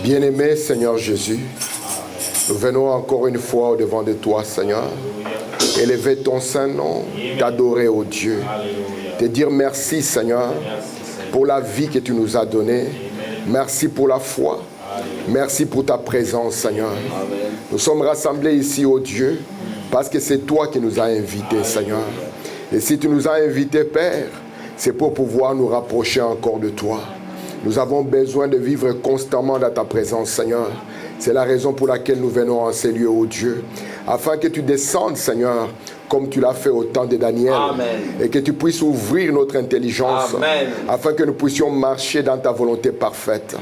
Bien-aimé Seigneur Jésus, nous venons encore une fois au-devant de toi, Seigneur, élever ton saint nom, t'adorer, ô Dieu, te dire merci, Seigneur, pour la vie que tu nous as donnée. Merci pour la foi. Merci pour ta présence, Seigneur. Nous sommes rassemblés ici, ô Dieu, parce que c'est toi qui nous as invités, Seigneur. Et si tu nous as invités, Père, c'est pour pouvoir nous rapprocher encore de toi. Nous avons besoin de vivre constamment dans ta présence, Seigneur. C'est la raison pour laquelle nous venons en ces lieux, ô Dieu, afin que tu descendes, Seigneur, comme tu l'as fait au temps de Daniel. Amen. Et que tu puisses ouvrir notre intelligence. Amen. Afin que nous puissions marcher dans ta volonté parfaite.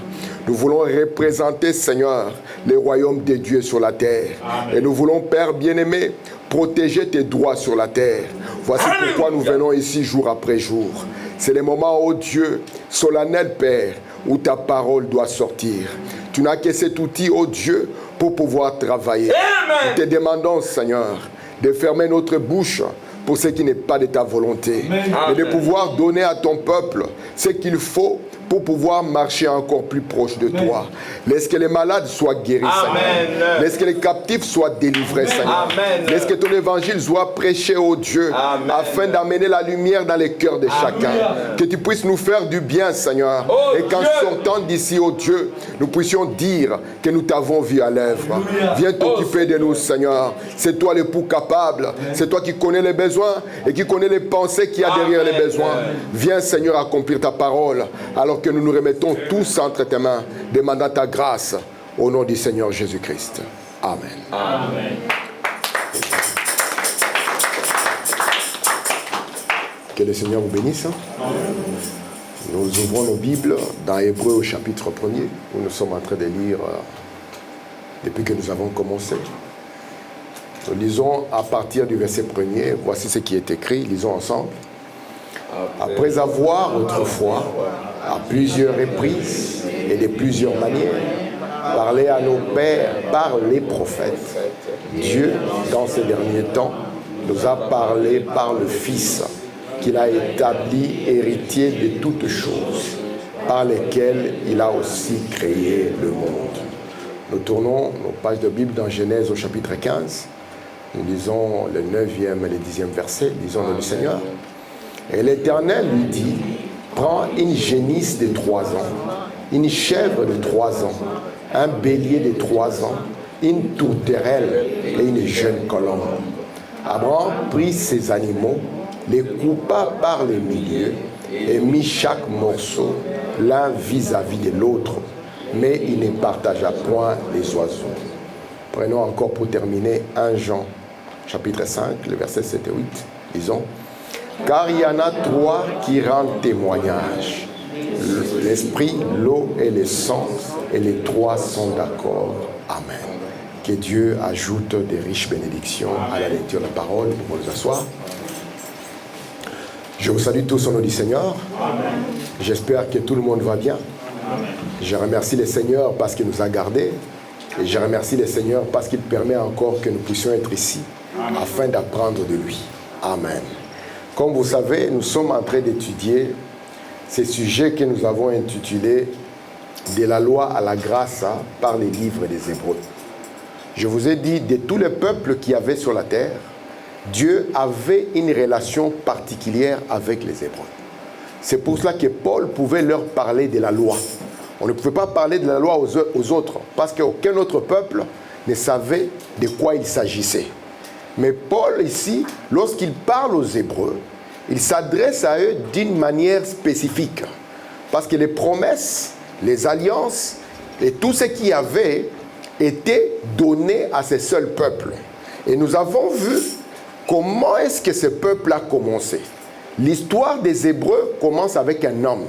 Nous voulons représenter, Seigneur, les royaumes de Dieu sur la terre. Amen. Et nous voulons, Père bien-aimé, protéger tes droits sur la terre. Voici pourquoi nous venons ici jour après jour. C'est le moment, ô Dieu, solennel, Père, où ta parole doit sortir. Tu n'as que cet outil, ô Dieu, pour pouvoir travailler. Amen. Nous te demandons, Seigneur, de fermer notre bouche pour ce qui n'est pas de ta volonté. Amen. Et de pouvoir donner à ton peuple ce qu'il faut pour pouvoir marcher encore plus proche de toi. Laisse que les malades soient guéris, Seigneur. Laisse que les captifs soient délivrés, Seigneur. Laisse que ton évangile soit prêché, ô Dieu, afin d'amener la lumière dans les cœurs de chacun. Que tu puisses nous faire du bien, Seigneur. Et qu'en sortant d'ici, ô Dieu, nous puissions dire que nous t'avons vu à l'œuvre. Viens t'occuper de nous, Seigneur. C'est toi l'époux capable. C'est toi qui connais les besoins et qui connais les pensées qu'il y a derrière les besoins. Viens, Seigneur, accomplir ta parole. Alors que nous nous remettons tous entre tes mains, demandant ta grâce au nom du Seigneur Jésus-Christ. Amen. Amen. Que le Seigneur vous bénisse. Amen. Nous ouvrons nos Bibles dans Hébreux au chapitre 1er, où nous sommes en train de lire depuis que nous avons commencé. Nous lisons à partir du verset 1er. Voici ce qui est écrit. Lisons ensemble. Après avoir autrefois, à plusieurs reprises et de plusieurs manières, parlé à nos pères par les prophètes, Dieu, dans ces derniers temps, nous a parlé par le Fils, qu'il a établi héritier de toutes choses, par lesquelles il a aussi créé le monde. Nous tournons nos pages de Bible dans Genèse au chapitre 15. Nous lisons le 9e et le 10e verset. Lisons le Seigneur. Et l'Éternel lui dit, prends une génisse de 3 ans, une chèvre de 3 ans, un bélier de 3 ans, une tourterelle et une jeune colombe. Abraham prit ces animaux, les coupa par le milieu et mit chaque morceau l'un vis-à-vis de l'autre, mais il ne partagea point les oiseaux. Prenons encore pour terminer 1 Jean, chapitre 5, le verset 7 et 8. Lisons. Car il y en a 3 qui rendent témoignage. L'esprit, l'eau et le sang, et les 3 sont d'accord. Amen. Que Dieu ajoute des riches bénédictions à la lecture de la parole. Pour nous asseoir. Je vous salue tous au nom du Seigneur. Amen. J'espère que tout le monde va bien. Amen. Je remercie le Seigneur parce qu'il nous a gardés. Et je remercie le Seigneur parce qu'il permet encore que nous puissions être ici. Amen. Afin d'apprendre de lui. Amen. Comme vous savez, nous sommes en train d'étudier ces sujets que nous avons intitulés « De la loi à la grâce » par les livres des Hébreux. Je vous ai dit, de tous les peuples qu'il y avait sur la terre, Dieu avait une relation particulière avec les Hébreux. C'est pour cela que Paul pouvait leur parler de la loi. On ne pouvait pas parler de la loi aux autres, parce qu'aucun autre peuple ne savait de quoi il s'agissait. Mais Paul, ici, lorsqu'il parle aux Hébreux, il s'adresse à eux d'une manière spécifique. Parce que les promesses, les alliances et tout ce qu'il y avait était donné à ces seuls peuples. Et nous avons vu comment est-ce que ce peuple a commencé. L'histoire des Hébreux commence avec un homme.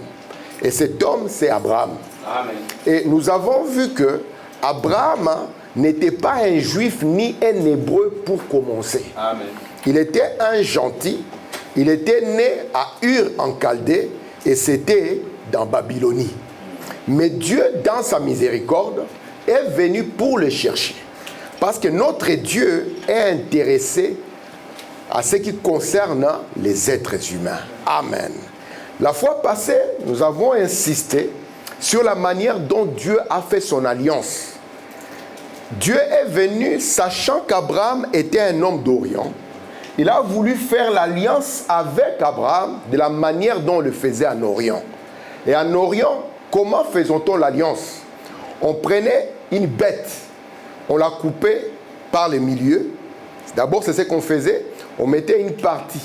Et cet homme, c'est Abraham. Amen. Et nous avons vu que Abraham n'était pas un juif ni un hébreu pour commencer. Amen. Il était un gentil. Il était né à Ur en Chaldée et c'était dans Babylonie. Mais Dieu, dans sa miséricorde, est venu pour le chercher. Parce que notre Dieu est intéressé à ce qui concerne les êtres humains. Amen. La fois passée, nous avons insisté sur la manière dont Dieu a fait son alliance. Dieu est venu sachant qu'Abraham était un homme d'Orient. Il a voulu faire l'alliance avec Abraham de la manière dont on le faisait en Orient. Et en Orient, comment faisons-on l'alliance? On prenait une bête, on la coupait par le milieu. D'abord, c'est ce qu'on faisait. On mettait une partie,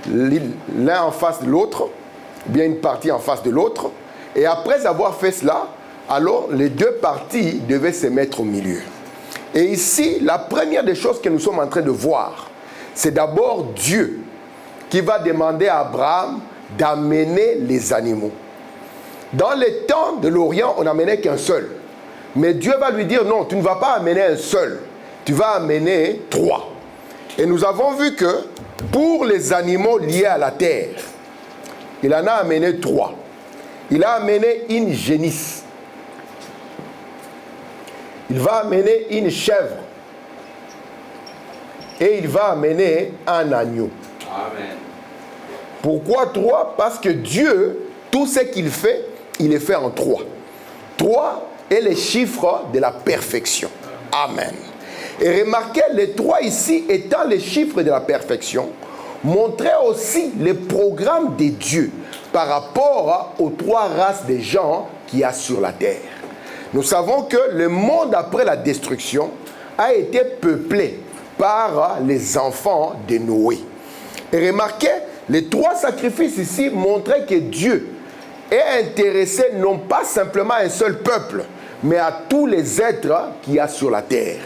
l'un en face de l'autre, ou bien une partie en face de l'autre. Et après avoir fait cela, alors les deux parties devaient se mettre au milieu. Et ici, la première des choses que nous sommes en train de voir, c'est d'abord Dieu qui va demander à Abraham d'amener les animaux. Dans les temps de l'Orient, on n'amenait qu'un seul. Mais Dieu va lui dire, non, tu ne vas pas amener un seul. Tu vas amener 3. Et nous avons vu que pour les animaux liés à la terre, il en a amené 3. Il a amené une génisse. Il va amener une chèvre. Et il va amener un agneau. Amen. Pourquoi 3? Parce que Dieu, tout ce qu'il fait, il est fait en 3. 3 est le chiffre de la perfection. Amen. Et remarquez, les 3 ici étant les chiffres de la perfection, montraient aussi le programme de Dieu par rapport aux 3 races de gens qu'il y a sur la terre. Nous savons que le monde après la destruction a été peuplé par les enfants de Noé. Et remarquez, les 3 sacrifices ici montraient que Dieu est intéressé non pas simplement à un seul peuple, mais à tous les êtres qu'il y a sur la terre.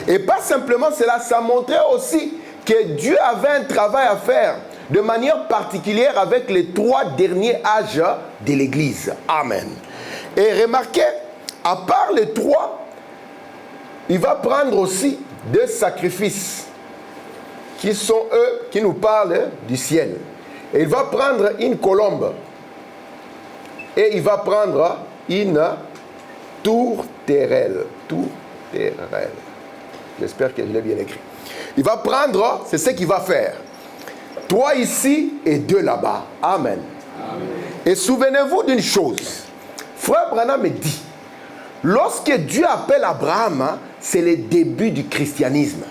Et pas simplement cela, ça montrait aussi que Dieu avait un travail à faire de manière particulière avec les 3 derniers âges de l'Église. Amen. Et remarquez, à part les 3, il va prendre aussi 2 sacrifices qui sont eux, qui nous parlent du ciel. Et il va prendre une colombe et il va prendre une tourterelle. Tourterelle. J'espère que je l'ai bien écrit. Il va prendre, c'est ce qu'il va faire. 3 ici et 2 là-bas. Amen. Amen. Et souvenez-vous d'une chose. Frère Branham me dit, lorsque Dieu appelle Abraham, c'est le début du christianisme.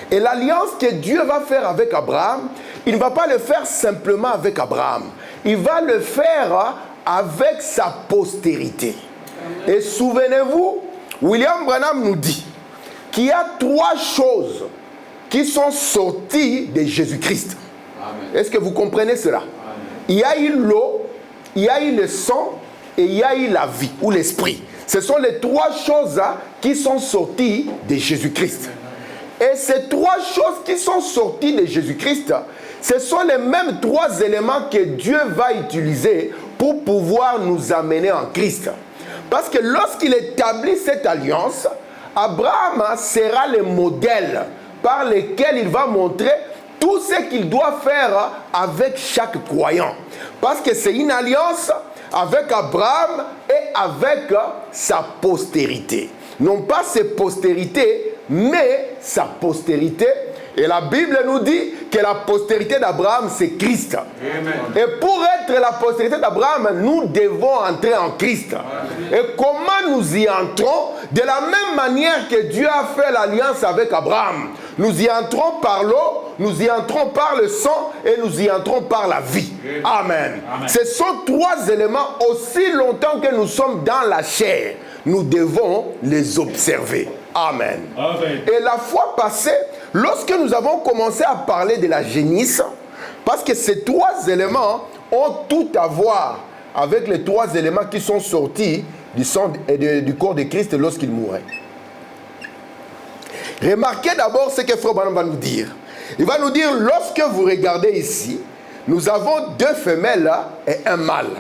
Et l'alliance que Dieu va faire avec Abraham, il ne va pas le faire simplement avec Abraham. Il va le faire avec sa postérité. Et souvenez-vous, William Branham nous dit qu'il y a 3 choses qui sont sorties de Jésus-Christ. Est-ce que vous comprenez cela? Amen. Il y a eu l'eau, il y a eu le sang et il y a eu la vie ou l'esprit. Ce sont les 3 choses qui sont sorties de Jésus-Christ. Et ces 3 choses qui sont sorties de Jésus-Christ, ce sont les mêmes 3 éléments que Dieu va utiliser pour pouvoir nous amener en Christ. Parce que lorsqu'il établit cette alliance, Abraham sera le modèle par lequel il va montrer tout ce qu'il doit faire avec chaque croyant. Parce que c'est une alliance avec Abraham et avec sa postérité. Non pas ses postérités, mais sa postérité. Et la Bible nous dit que la postérité d'Abraham, c'est Christ. Amen. Et pour être la postérité d'Abraham, nous devons entrer en Christ. Amen. Et comment nous y entrons? De la même manière que Dieu a fait l'alliance avec Abraham. Nous y entrons par l'eau, nous y entrons par le sang et nous y entrons par la vie. Amen. Amen. Ce sont 3 éléments, aussi longtemps que nous sommes dans la chair, nous devons les observer. Amen. Amen. Et la fois passée, lorsque nous avons commencé à parler de la génisse, parce que ces 3 éléments ont tout à voir avec les 3 éléments qui sont sortis du sang et du corps de Christ lorsqu'il mourait. Remarquez d'abord ce que Frère Branham va nous dire. Il va nous dire, lorsque vous regardez ici, nous avons 2 femelles et un mâle.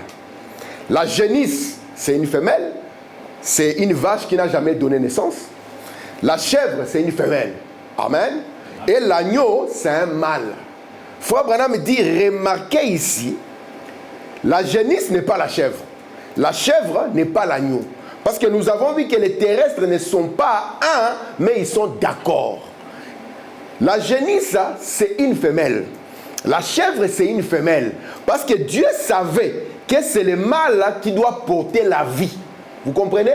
La génisse, c'est une femelle, c'est une vache qui n'a jamais donné naissance. La chèvre, c'est une femelle. Amen. Et l'agneau, c'est un mâle. Frère Branham dit, remarquez ici, la génisse n'est pas la chèvre. La chèvre n'est pas l'agneau. Parce que nous avons vu que les terrestres ne sont pas un, mais ils sont d'accord. La génisse, c'est une femelle. La chèvre, c'est une femelle. Parce que Dieu savait que c'est le mâle qui doit porter la vie. Vous comprenez?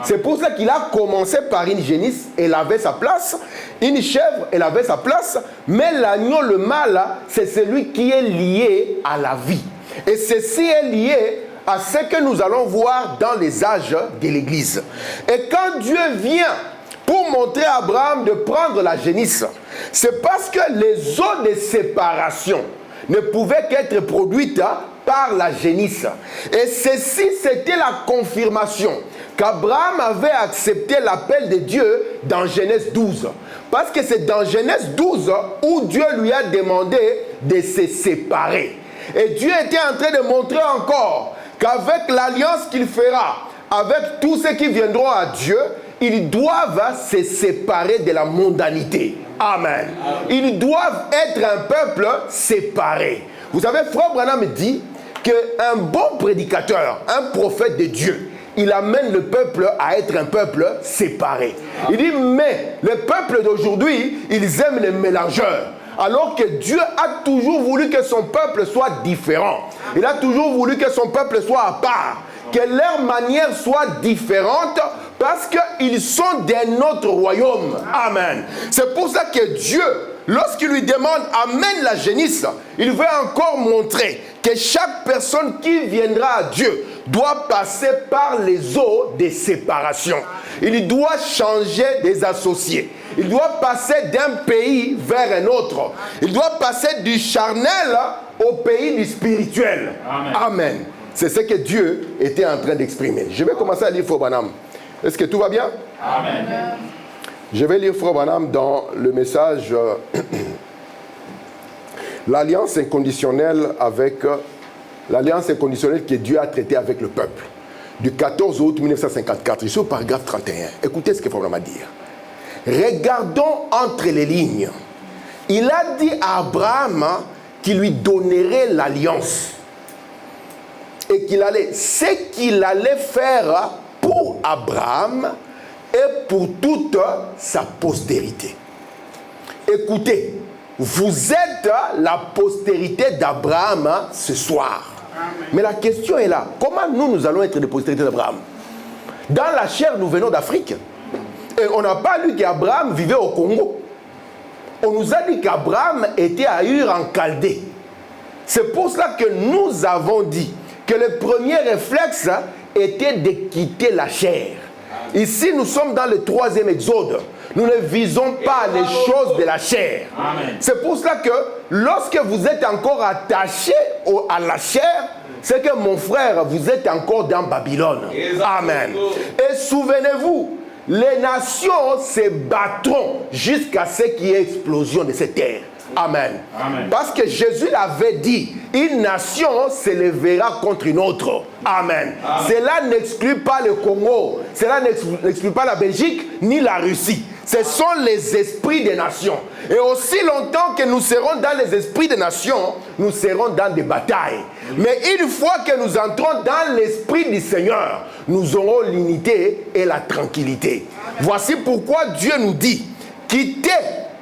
C'est pour ça qu'il a commencé par une génisse, elle avait sa place. Une chèvre, elle avait sa place. Mais l'agneau, le mâle, c'est celui qui est lié à la vie. Et ceci est lié à ce que nous allons voir dans les âges de l'Église. Et quand Dieu vient pour montrer à Abraham de prendre la génisse, c'est parce que les eaux de séparation ne pouvaient qu'être produites par la génisse. Et ceci, c'était la confirmation qu'Abraham avait accepté l'appel de Dieu dans Genèse 12. Parce que c'est dans Genèse 12 où Dieu lui a demandé de se séparer. Et Dieu était en train de montrer encore qu'avec l'alliance qu'il fera avec tous ceux qui viendront à Dieu, ils doivent se séparer de la mondanité. Amen. Ils doivent être un peuple séparé. Vous savez, Frère Branham dit qu'un bon prédicateur, un prophète de Dieu, il amène le peuple à être un peuple séparé. Il dit, mais le peuple d'aujourd'hui, ils aiment les mélangeurs. Alors que Dieu a toujours voulu que son peuple soit différent. Il a toujours voulu que son peuple soit à part. Que leur manière soit différente parce qu'ils sont d'un autre royaume. Amen. C'est pour ça que Dieu, lorsqu'il lui demande « amène la génisse », il veut encore montrer que chaque personne qui viendra à Dieu doit passer par les eaux de séparation. Il doit changer des associés. Il doit passer d'un pays vers un autre. Il doit passer du charnel au pays du spirituel. Amen. Amen. C'est ce que Dieu était en train d'exprimer. Je vais commencer à lire Frère Branham. Est-ce que tout va bien? Amen. Je vais lire Frère Branham dans le message l'alliance inconditionnelle avec l'alliance inconditionnelle que Dieu a traitée avec le peuple. Du 14 août 1954. Je suis au paragraphe 31. Écoutez ce que Frère Branham a dit. Regardons entre les lignes. Il a dit à Abraham qu'il lui donnerait l'alliance. Et ce qu'il allait faire pour Abraham et pour toute sa postérité. Écoutez, vous êtes la postérité d'Abraham ce soir. Amen. Mais la question est là, comment nous allons être la postérité d'Abraham? Dans la chair, nous venons d'Afrique. Et on n'a pas lu qu'Abraham vivait au Congo. On nous a dit qu'Abraham était à Ur en Chaldée. C'est pour cela que nous avons dit que le premier réflexe était de quitter la chair. Ici, nous sommes dans le 3e exode. Nous ne visons pas les choses de la chair. C'est pour cela que lorsque vous êtes encore attaché à la chair, c'est que mon frère, vous êtes encore dans Babylone. Amen. Et souvenez-vous, les nations se battront jusqu'à ce qu'il y ait explosion de cette terre. Amen. Amen. Parce que Jésus l'avait dit, une nation se lèvera contre une autre. Amen. Amen. Cela n'exclut pas le Congo, cela n'exclut pas la Belgique ni la Russie. Ce sont les esprits des nations. Et aussi longtemps que nous serons dans les esprits des nations, nous serons dans des batailles. Mais une fois que nous entrons dans l'esprit du Seigneur, nous aurons l'unité et la tranquillité. Voici pourquoi Dieu nous dit, quittez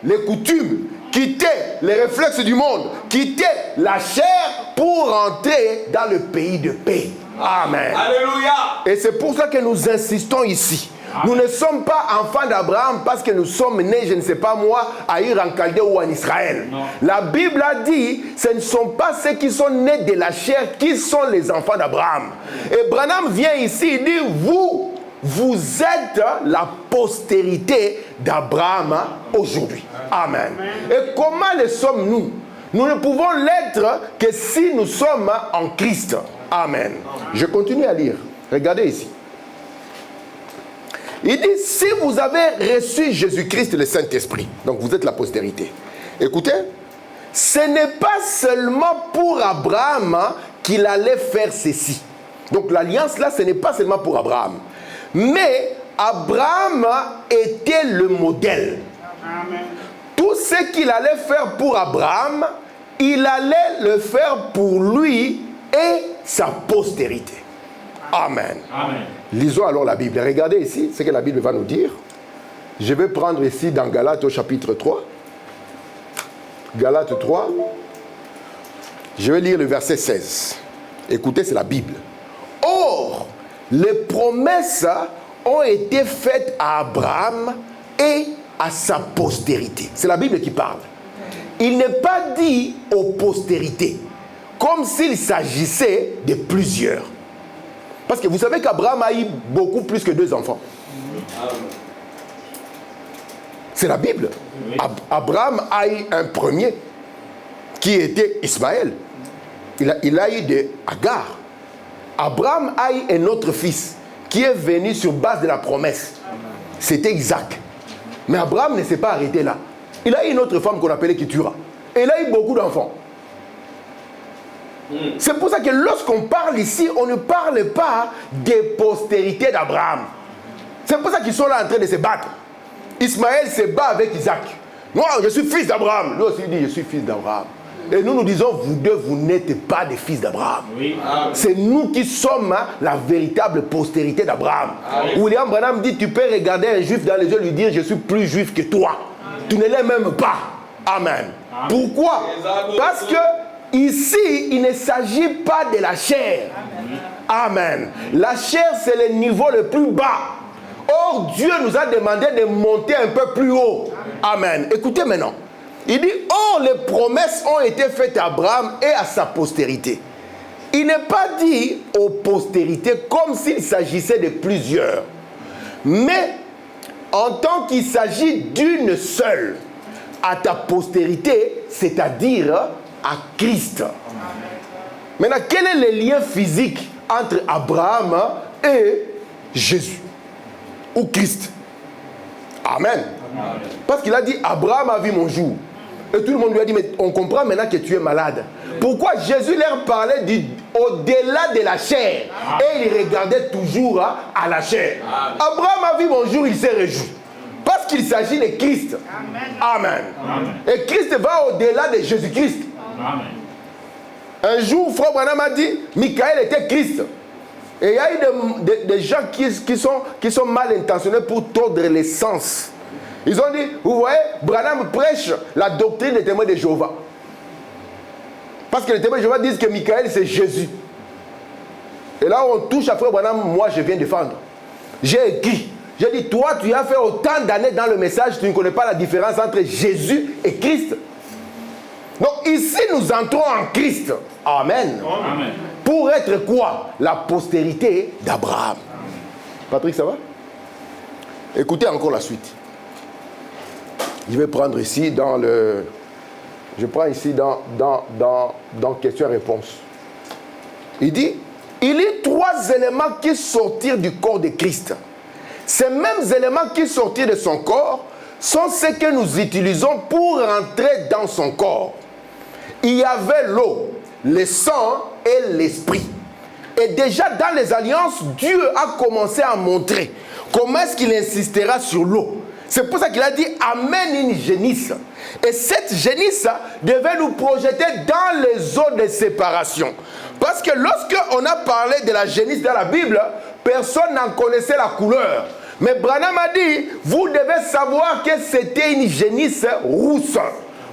les coutumes, quittez les réflexes du monde, quittez la chair pour entrer dans le pays de paix. Amen. Alléluia. Et c'est pour ça que nous insistons ici. Nous ne sommes pas enfants d'Abraham parce que nous sommes nés, je ne sais pas moi, à Ur en Chaldée ou en Israël. Non. La Bible a dit, ce ne sont pas ceux qui sont nés de la chair qui sont les enfants d'Abraham. Et Branham vient ici, il dit, vous êtes la postérité d'Abraham aujourd'hui. Amen. Et comment le sommes-nous? Nous ne pouvons l'être que si nous sommes en Christ. Amen. Je continue à lire. Regardez ici. Il dit, si vous avez reçu Jésus-Christ, le Saint-Esprit, donc vous êtes la postérité. Écoutez, ce n'est pas seulement pour Abraham qu'il allait faire ceci. Donc l'alliance là, ce n'est pas seulement pour Abraham. Mais Abraham était le modèle. Amen. Tout ce qu'il allait faire pour Abraham, il allait le faire pour lui et sa postérité. Amen. Amen. Lisons alors la Bible. Regardez ici ce que la Bible va nous dire. Je vais prendre ici dans Galates au chapitre 3. Galates 3. Je vais lire le verset 16. Écoutez, c'est la Bible. Or, les promesses ont été faites à Abraham et à sa postérité. C'est la Bible qui parle. Il n'est pas dit aux postérités, comme s'il s'agissait de plusieurs. Parce que vous savez qu'Abraham a eu beaucoup plus que 2 enfants. C'est la Bible. Abraham a eu un premier, qui était Ismaël. Il a eu de Agar. Abraham a eu un autre fils, qui est venu sur base de la promesse. C'était Isaac. Mais Abraham ne s'est pas arrêté là. Il a eu une autre femme qu'on appelait Ketura. Et il a eu beaucoup d'enfants. C'est pour ça que lorsqu'on parle ici, on ne parle pas des postérités d'Abraham. C'est pour ça qu'ils sont là en train de se battre. Ismaël se bat avec Isaac. Moi, je suis fils d'Abraham. Lui aussi dit, je suis fils d'Abraham. Et nous disons, vous deux, vous n'êtes pas des fils d'Abraham. Oui. C'est nous qui sommes la véritable postérité d'Abraham. William Branham dit, tu peux regarder un juif dans les yeux et lui dire, je suis plus juif que toi. Tu ne l'es même pas. Amen. Pourquoi? Parce que ici, il ne s'agit pas de la chair. Amen. La chair, c'est le niveau le plus bas. Or, Dieu nous a demandé de monter un peu plus haut. Amen. Écoutez maintenant. Il dit, or les promesses ont été faites à Abraham et à sa postérité. Il n'est pas dit aux postérités comme s'il s'agissait de plusieurs. Mais en tant qu'il s'agit d'une seule, à ta postérité, c'est-à-dire à Christ. Maintenant, quel est le lien physique entre Abraham et Jésus ou Christ? Amen. Parce qu'il a dit, Abraham a vu mon jour. Et tout le monde lui a dit, mais on comprend maintenant que tu es malade. Pourquoi Jésus leur parlait au-delà de la chair? Et il regardait toujours à la chair. Abraham a vu mon jour, il s'est réjoui. Parce qu'il s'agit de Christ. Amen. Et Christ va au-delà de Jésus-Christ. Un jour, Frère Branham a dit, Michael était Christ. Et il y a eu des gens qui sont mal intentionnés pour tordre les sens. Ils ont dit, vous voyez, Branham prêche la doctrine des témoins de Jéhovah. Parce que les témoins de Jéhovah disent que Michael c'est Jésus. Et là on touche à Frère Branham, moi je viens défendre. J'ai écrit, j'ai dit, toi tu as fait autant d'années dans le message, tu ne connais pas la différence entre Jésus et Christ. Donc ici nous entrons en Christ. Amen. Amen. Pour être quoi? La postérité d'Abraham. Patrick, ça va? Écoutez encore la suite. Je vais prendre ici dans le... Je prends ici dans question-réponse. Il dit, il y a 3 éléments qui sortirent du corps de Christ. Ces mêmes éléments qui sortirent de son corps sont ceux que nous utilisons pour entrer dans son corps. Il y avait l'eau, le sang et l'esprit. Et déjà dans les alliances, Dieu a commencé à montrer comment est-ce qu'il insistera sur l'eau. C'est pour ça qu'il a dit amène une génisse. Et cette génisse devait nous projeter dans les eaux de séparation. Parce que lorsqu'on a parlé de la génisse dans la Bible, personne n'en connaissait la couleur. Mais Branham a dit, vous devez savoir que c'était une génisse rousse.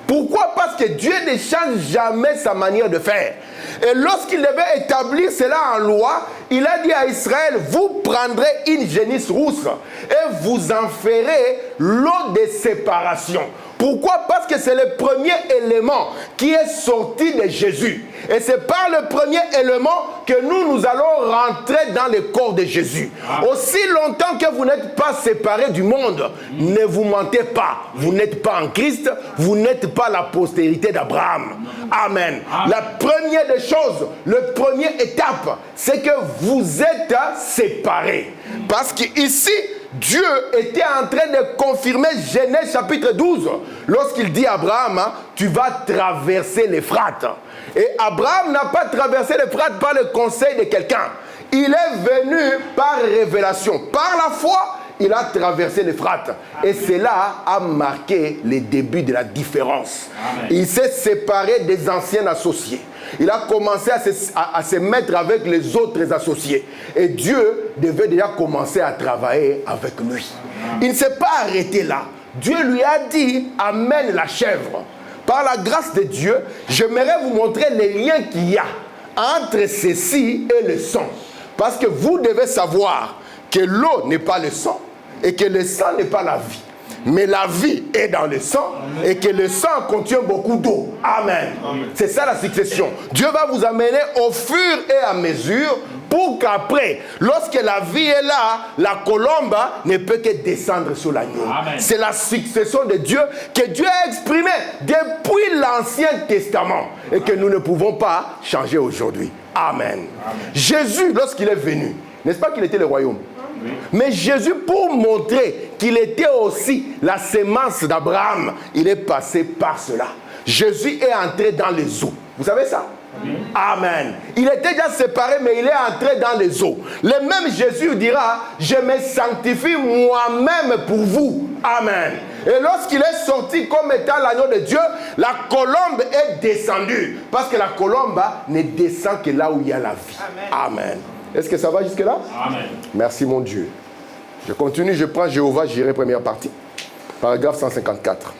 Pourquoi? Parce que Dieu ne change jamais sa manière de faire. Et lorsqu'il devait établir cela en loi, il a dit à Israël, vous prendrez une génisse rousse et vous en ferez l'eau de séparation. Pourquoi? Parce que c'est le premier élément qui est sorti de Jésus. Et c'est par le premier élément que nous allons rentrer dans le corps de Jésus. Aussi longtemps que vous n'êtes pas séparés du monde, ne vous mentez pas. Vous n'êtes pas en Christ, vous n'êtes pas la postérité d'Abraham. Amen. La première des choses, le premier étape, c'est que vous êtes séparés. Parce qu'ici, Dieu était en train de confirmer Genèse chapitre 12. Lorsqu'il dit à Abraham, tu vas traverser l'Euphrate. Et Abraham n'a pas traversé l'Euphrate par le conseil de quelqu'un. Il est venu par révélation. Par la foi, il a traversé l'Euphrate. Et cela a marqué les débuts de la différence. Amen. Il s'est séparé des anciens associés. Il a commencé à se mettre avec les autres associés. Et Dieu devait déjà commencer à travailler avec lui. Il ne s'est pas arrêté là. Dieu lui a dit, amène la chèvre. Par la grâce de Dieu, j'aimerais vous montrer les liens qu'il y a entre ceci et le sang. Parce que vous devez savoir que l'eau n'est pas le sang et que le sang n'est pas la vie. Mais la vie est dans le sang et que le sang contient beaucoup d'eau. Amen. C'est ça la succession. Dieu va vous amener au fur et à mesure pour qu'après, lorsque la vie est là, la colombe ne peut que descendre sur l'agneau. C'est la succession de Dieu que Dieu a exprimée depuis l'Ancien Testament et que nous ne pouvons pas changer aujourd'hui. Amen. Jésus, lorsqu'il est venu, n'est-ce pas qu'il était le royaume? Oui. Mais Jésus, pour montrer qu'il était aussi la sémence d'Abraham, il est passé par cela. Jésus est entré dans les eaux. Vous savez ça? Oui. Amen. Il était déjà séparé, mais il est entré dans les eaux. Le même Jésus dira, je me sanctifie moi-même pour vous. Amen. Et lorsqu'il est sorti comme étant l'agneau de Dieu, la colombe est descendue. Parce que la colombe ne descend que là où il y a la vie. Amen. Amen. Est-ce que ça va jusque-là? Amen. Merci mon Dieu. Je continue, je prends Jéhovah, j'irai première partie. Paragraphe 154.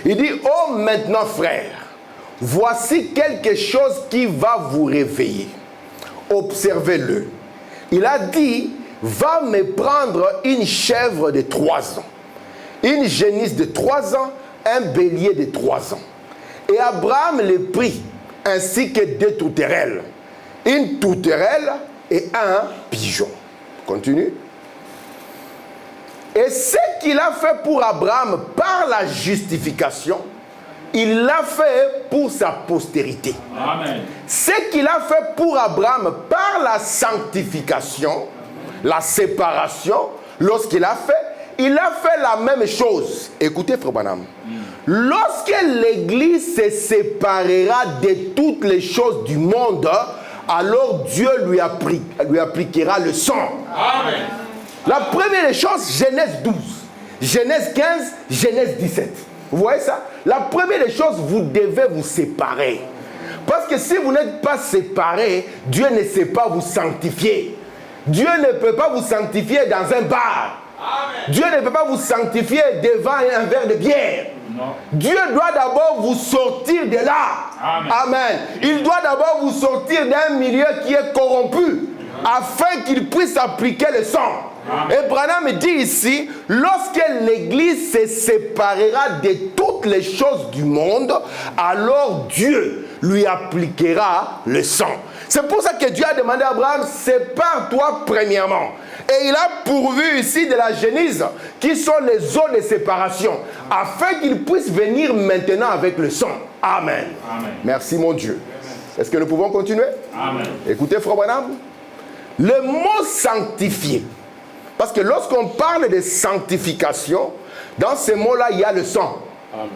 Il dit, oh maintenant frères, voici quelque chose qui va vous réveiller. Observez-le. Il a dit, va me prendre une chèvre de 3 ans, une génisse de 3 ans, un bélier de 3 ans. Et Abraham les prit, ainsi que 2 tourterelles, une tourterelle et un pigeon. Continue. Et ce qu'il a fait pour Abraham par la justification, il l'a fait pour sa postérité. Amen. Ce qu'il a fait pour Abraham par la sanctification, la séparation, lorsqu'il a fait, il a fait la même chose. Écoutez, Frère Branham. Lorsque l'Église se séparera de toutes les choses du monde, alors Dieu lui appliquera le sang. Amen. La première des choses, Genèse 12, Genèse 15, Genèse 17. Vous voyez ça? La première des choses, vous devez vous séparer. Parce que si vous n'êtes pas séparés, Dieu ne sait pas vous sanctifier. Dieu ne peut pas vous sanctifier dans un bar. Amen. Dieu ne peut pas vous sanctifier devant un verre de bière. Non. Dieu doit d'abord vous sortir de là. Amen. Amen. Il doit d'abord vous sortir d'un milieu qui est corrompu, afin qu'il puisse appliquer le sang. Amen. Et Branham dit ici, lorsque l'Église se séparera de toutes les choses du monde, alors Dieu lui appliquera le sang. C'est pour ça que Dieu a demandé à Abraham, sépare-toi premièrement. Et il a pourvu ici de la génisse, qui sont les eaux de séparation, afin qu'il puisse venir maintenant avec le sang. Amen. Amen. Merci mon Dieu. Est-ce que nous pouvons continuer? Amen. Écoutez, Frère Branham, le mot sanctifié, parce que lorsqu'on parle de sanctification, dans ces mots-là, il y a le sang. Amen.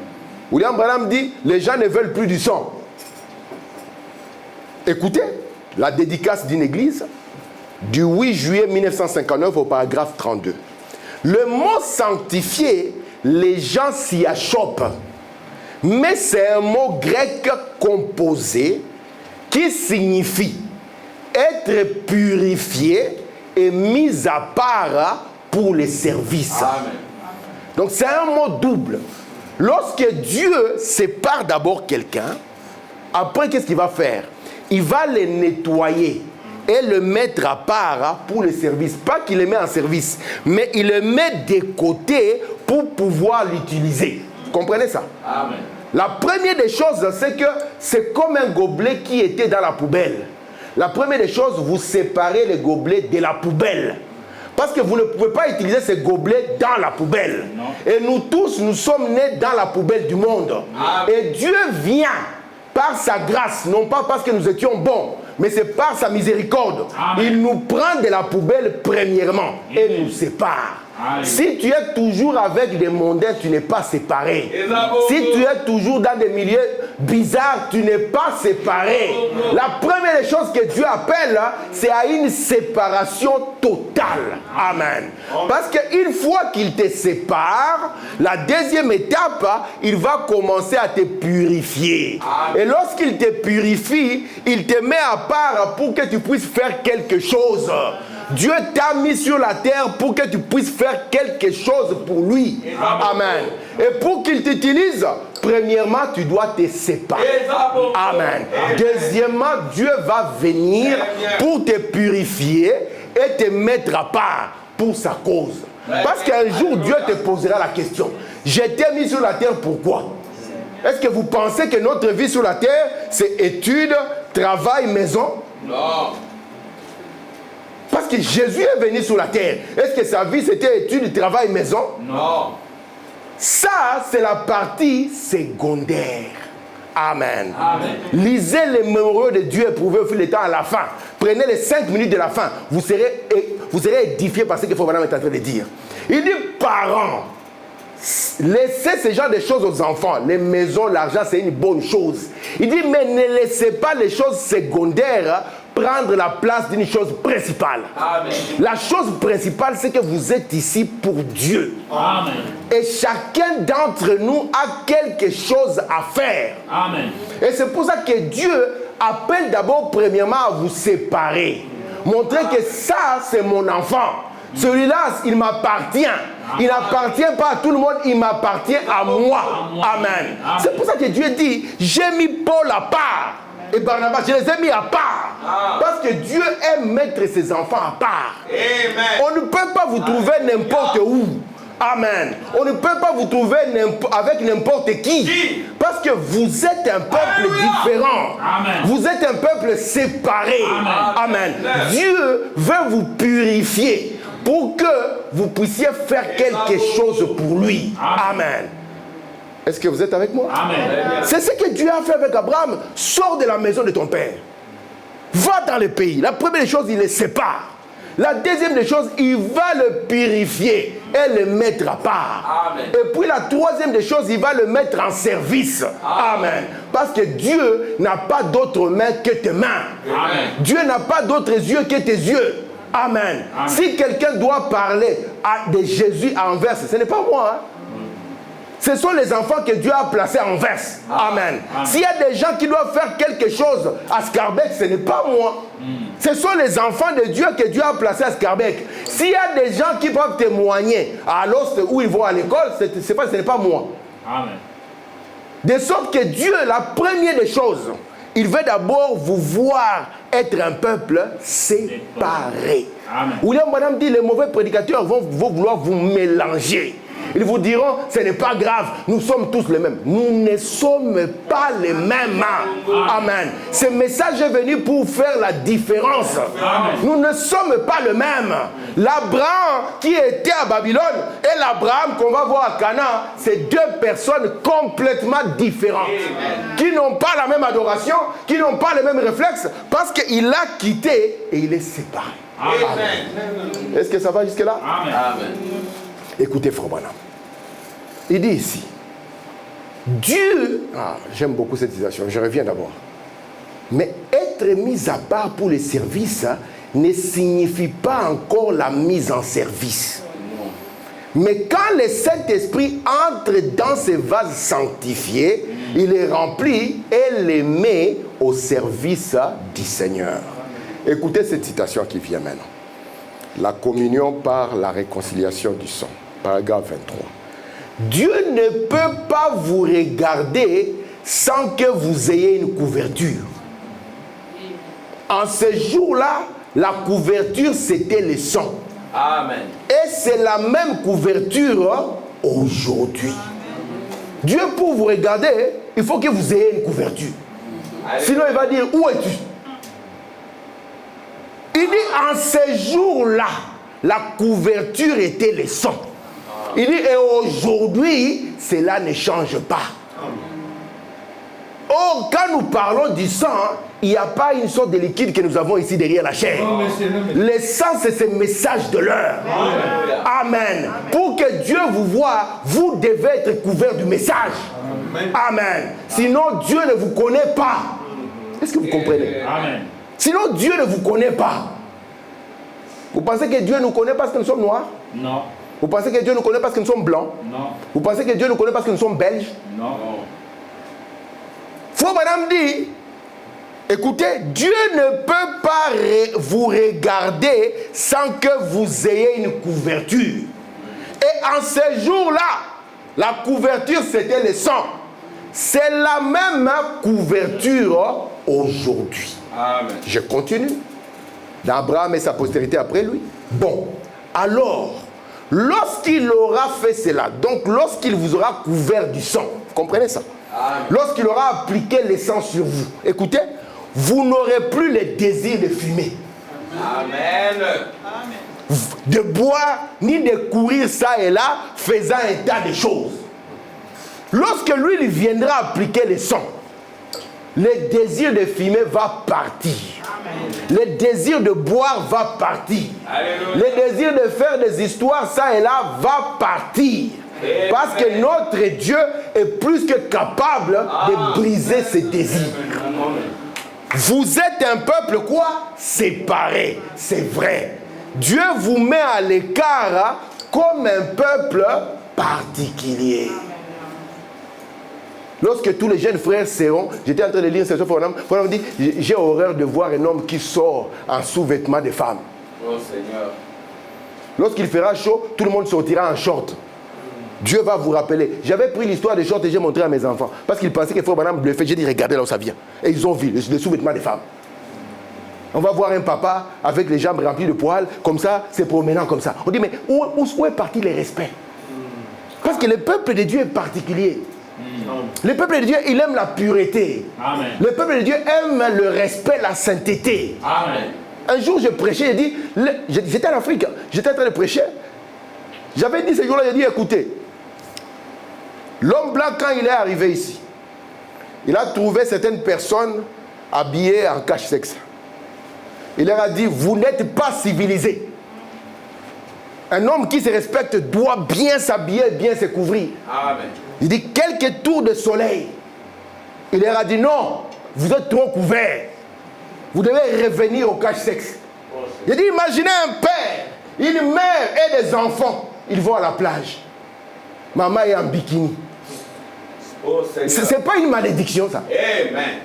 William Branham dit, les gens ne veulent plus du sang. Écoutez, la dédicace d'une église du 8 juillet 1959 au paragraphe 32. Le mot sanctifié, les gens s'y achoppent. Mais c'est un mot grec composé qui signifie être purifié et mis à part pour les services. Amen. Donc c'est un mot double. Lorsque Dieu sépare d'abord quelqu'un, après qu'est-ce qu'il va faire? Il va le nettoyer et le mettre à part pour le service. Pas qu'il le met en service, mais il le met de côté pour pouvoir l'utiliser. Vous comprenez ça? Amen. La première des choses, c'est que c'est comme un gobelet qui était dans la poubelle. La première des choses, vous séparez les gobelets de la poubelle. Parce que vous ne pouvez pas utiliser ces gobelets dans la poubelle. Non. Et nous tous, nous sommes nés dans la poubelle du monde. Amen. Et Dieu vient par sa grâce, non pas parce que nous étions bons, mais c'est par sa miséricorde. Amen. Il nous prend de la poubelle premièrement et nous sépare. Si tu es toujours avec des mondains, tu n'es pas séparé. Si tu es toujours dans des milieux bizarres, tu n'es pas séparé. La première des choses que Dieu appelle, c'est à une séparation totale. Amen. Parce qu'une fois qu'il te sépare, la deuxième étape, il va commencer à te purifier. Et lorsqu'il te purifie, il te met à part pour que tu puisses faire quelque chose. Dieu t'a mis sur la terre pour que tu puisses faire quelque chose pour lui. Amen. Et pour qu'il t'utilise, premièrement, tu dois te séparer. Amen. Deuxièmement, Dieu va venir pour te purifier et te mettre à part pour sa cause. Parce qu'un jour, Dieu te posera la question. Je t'ai mis sur la terre, pourquoi? Est-ce que vous pensez que notre vie sur la terre, c'est études, travail, maison? Non. Parce que Jésus est venu sur la terre. Est-ce que sa vie, c'était études, travail, maison? Non. Ça, c'est la partie secondaire. Amen. Amen. Lisez les mémoriaux de Dieu éprouvés au fil du temps à la fin. Prenez les 5 minutes de la fin. Vous serez édifiés par ce que Frère Branham est en train de dire. Il dit, parents, laissez ce genre de choses aux enfants. Les maisons, l'argent, c'est une bonne chose. Il dit, mais ne laissez pas les choses secondaires prendre la place d'une chose principale. Amen. La chose principale, c'est que vous êtes ici pour Dieu. Amen. Et chacun d'entre nous a quelque chose à faire. Amen. Et c'est pour ça que Dieu appelle d'abord premièrement à vous séparer. Montrer que ça, c'est mon enfant. Celui-là, il m'appartient. Il n'appartient pas à tout le monde, il m'appartient à moi. Amen. C'est pour ça que Dieu dit, j'ai mis Paul à part. Et Barnabas, je les ai mis à part. Parce que Dieu aime mettre ses enfants à part. Amen. On ne peut pas vous trouver n'importe où. Amen. On ne peut pas vous trouver avec n'importe qui. Parce que vous êtes un peuple différent. Amen. Vous êtes un peuple séparé. Amen. Amen. Dieu veut vous purifier pour que vous puissiez faire quelque chose pour lui. Amen. Est-ce que vous êtes avec moi? Amen. C'est ce que Dieu a fait avec Abraham. Sors de la maison de ton père. Va dans le pays. La première des choses, il les sépare. La deuxième des choses, il va le purifier et le mettre à part. Amen. Et puis la troisième des choses, il va le mettre en service. Amen. Parce que Dieu n'a pas d'autres mains que tes mains. Amen. Dieu n'a pas d'autres yeux que tes yeux. Amen. Amen. Si quelqu'un doit parler de Jésus à Anvers, ce n'est pas moi. Hein? Ce sont les enfants que Dieu a placés en Anvers. Amen. S'il y a des gens qui doivent faire quelque chose à Scarbeck, ce n'est pas moi. Ce sont les enfants de Dieu que Dieu a placés à Scarbeck. S'il y a des gens qui peuvent témoigner à l'Ost où ils vont à l'école, ce n'est pas moi. Amen. De sorte que Dieu, la première des choses, il veut d'abord vous voir être un peuple séparé. Amen. William Branham dit, les mauvais prédicateurs vont vouloir vous mélanger. Ils vous diront, ce n'est pas grave, nous sommes tous les mêmes. Nous ne sommes pas les mêmes. Amen. Ce message est venu pour faire la différence. Amen. Nous ne sommes pas les mêmes. L'Abraham qui était à Babylone et l'Abraham qu'on va voir à Canaan, c'est deux personnes complètement différentes. Amen. Qui n'ont pas la même adoration, qui n'ont pas les mêmes réflexes, parce qu'il a quitté et il est séparé. Amen. Est-ce que ça va jusque-là? Amen. Amen. Écoutez, Frère Branham. Il dit ici, Dieu, j'aime beaucoup cette citation, je reviens d'abord. Mais être mis à part pour les services ne signifie pas encore la mise en service. Mais quand le Saint-Esprit entre dans ces vases sanctifiés, il les remplit et les met au service du Seigneur. Écoutez cette citation qui vient maintenant. La communion par la réconciliation du sang. Paragraphe 23. Dieu ne peut pas vous regarder sans que vous ayez une couverture. En ce jour-là, la couverture, c'était le sang. Amen. Et c'est la même couverture aujourd'hui. Dieu, pour vous regarder, il faut que vous ayez une couverture. Sinon, il va dire, où es-tu? Il dit, en ce jour-là, la couverture était le sang. Il dit, et aujourd'hui, cela ne change pas. Or, quand nous parlons du sang, il n'y a pas une sorte de liquide que nous avons ici derrière la chair. Le sang, c'est ce message de l'heure. Amen. Pour que Dieu vous voie, vous devez être couvert du message. Amen. Sinon, Dieu ne vous connaît pas. Est-ce que vous comprenez? Amen. Sinon, Dieu ne vous connaît pas. Vous pensez que Dieu nous connaît parce que nous sommes noirs? Non. Vous pensez que Dieu nous connaît parce que nous sommes blancs? Non. Vous pensez que Dieu nous connaît parce que nous sommes belges? Non. Faut madame dit, écoutez, Dieu ne peut pas vous regarder sans que vous ayez une couverture. Et en ces jours-là, la couverture c'était le sang. C'est la même couverture aujourd'hui. Amen. Je continue. D'Abraham et sa postérité après lui. Bon, alors, lorsqu'il aura fait cela, donc lorsqu'il vous aura couvert du sang, vous comprenez ça? Lorsqu'il aura appliqué le sang sur vous, écoutez, vous n'aurez plus le désir de fumer. Amen. De boire, ni de courir ça et là, faisant un tas de choses. Lorsque lui, il viendra appliquer le sang, le désir de fumer va partir. Amen. Le désir de boire va partir. Alléluia. Le désir de faire des histoires, ça et là, va partir. Amen. Parce que notre Dieu est plus que capable de briser ses désirs. Amen. Vous êtes un peuple quoi? Séparé. C'est vrai. Dieu vous met à l'écart comme un peuple particulier. Lorsque tous les jeunes frères seront, j'étais en train de lire cette chose, Fronam dit, j'ai horreur de voir un homme qui sort en sous-vêtements de femme. Oh Seigneur. Lorsqu'il fera chaud, tout le monde sortira en short. Dieu va vous rappeler. J'avais pris l'histoire des shorts et j'ai montré à mes enfants. Parce qu'ils pensaient que Frère Branham le fait. J'ai dit, regardez là où ça vient. Et ils ont vu les sous-vêtements des femmes. On va voir un papa avec les jambes remplies de poils, comme ça, se promenant comme ça. On dit, mais où est parti le respect? Parce que le peuple de Dieu est particulier. Le peuple de Dieu, il aime la pureté. Amen. Le peuple de Dieu aime le respect, la sainteté. Amen. Un jour, je prêchais, j'ai dit, j'étais en Afrique, j'étais en train de prêcher. J'avais dit ce jour-là, j'ai dit, écoutez, l'homme blanc, quand il est arrivé ici, il a trouvé certaines personnes habillées en cache-sexe. Il leur a dit, vous n'êtes pas civilisés. Un homme qui se respecte doit bien s'habiller, bien se couvrir. Amen. Il dit, quelques tours de soleil. Il leur a dit, non, vous êtes trop couverts. Vous devez revenir au cache-sexe. Il dit, imaginez un père, une mère et des enfants. Ils vont à la plage. Maman est en bikini. Oh, ce n'est pas une malédiction, ça. Amen.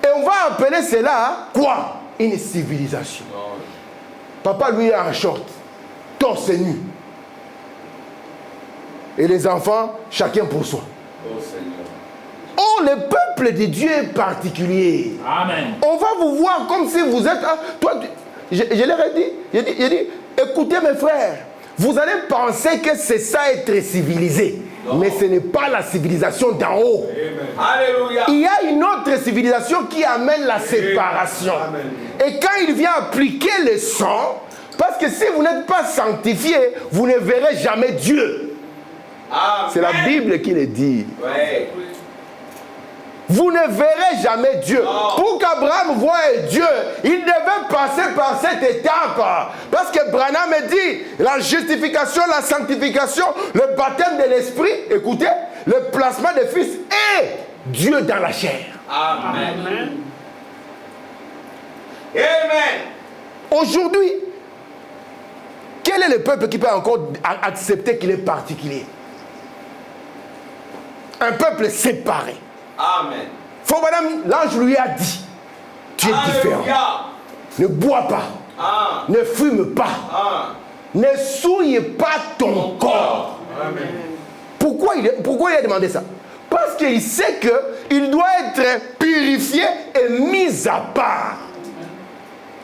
Et on va appeler cela quoi? Une civilisation. Papa, lui, est en short, torse nu. Et les enfants, chacun pour soi. Oh, Seigneur. Oh, le peuple de Dieu est particulier. Amen. On va vous voir comme si vous êtes... Toi, je leur ai dit, j'ai dit, écoutez mes frères, vous allez penser que c'est ça être civilisé. Non. Mais ce n'est pas la civilisation d'en haut. Amen. Alléluia. Il y a une autre civilisation qui amène la séparation. Amen. Et quand il vient appliquer le sang, parce que si vous n'êtes pas sanctifié, vous ne verrez jamais Dieu. C'est la Bible qui le dit. Ouais. Vous ne verrez jamais Dieu. Non. Pour qu'Abraham voie Dieu, il devait passer par cette étape. Parce que Branham dit, la justification, la sanctification, le baptême de l'esprit, écoutez, le placement des fils et Dieu dans la chair. Amen. Amen. Aujourd'hui, quel est le peuple qui peut encore accepter qu'il est particulier? Un peuple séparé. Amen. Faut madame, l'ange lui a dit, tu es différent. Ne bois pas. Ne fume pas. Ne souille pas ton corps. Amen. Pourquoi il a demandé ça? Parce qu'il sait qu'il doit être purifié et mis à part.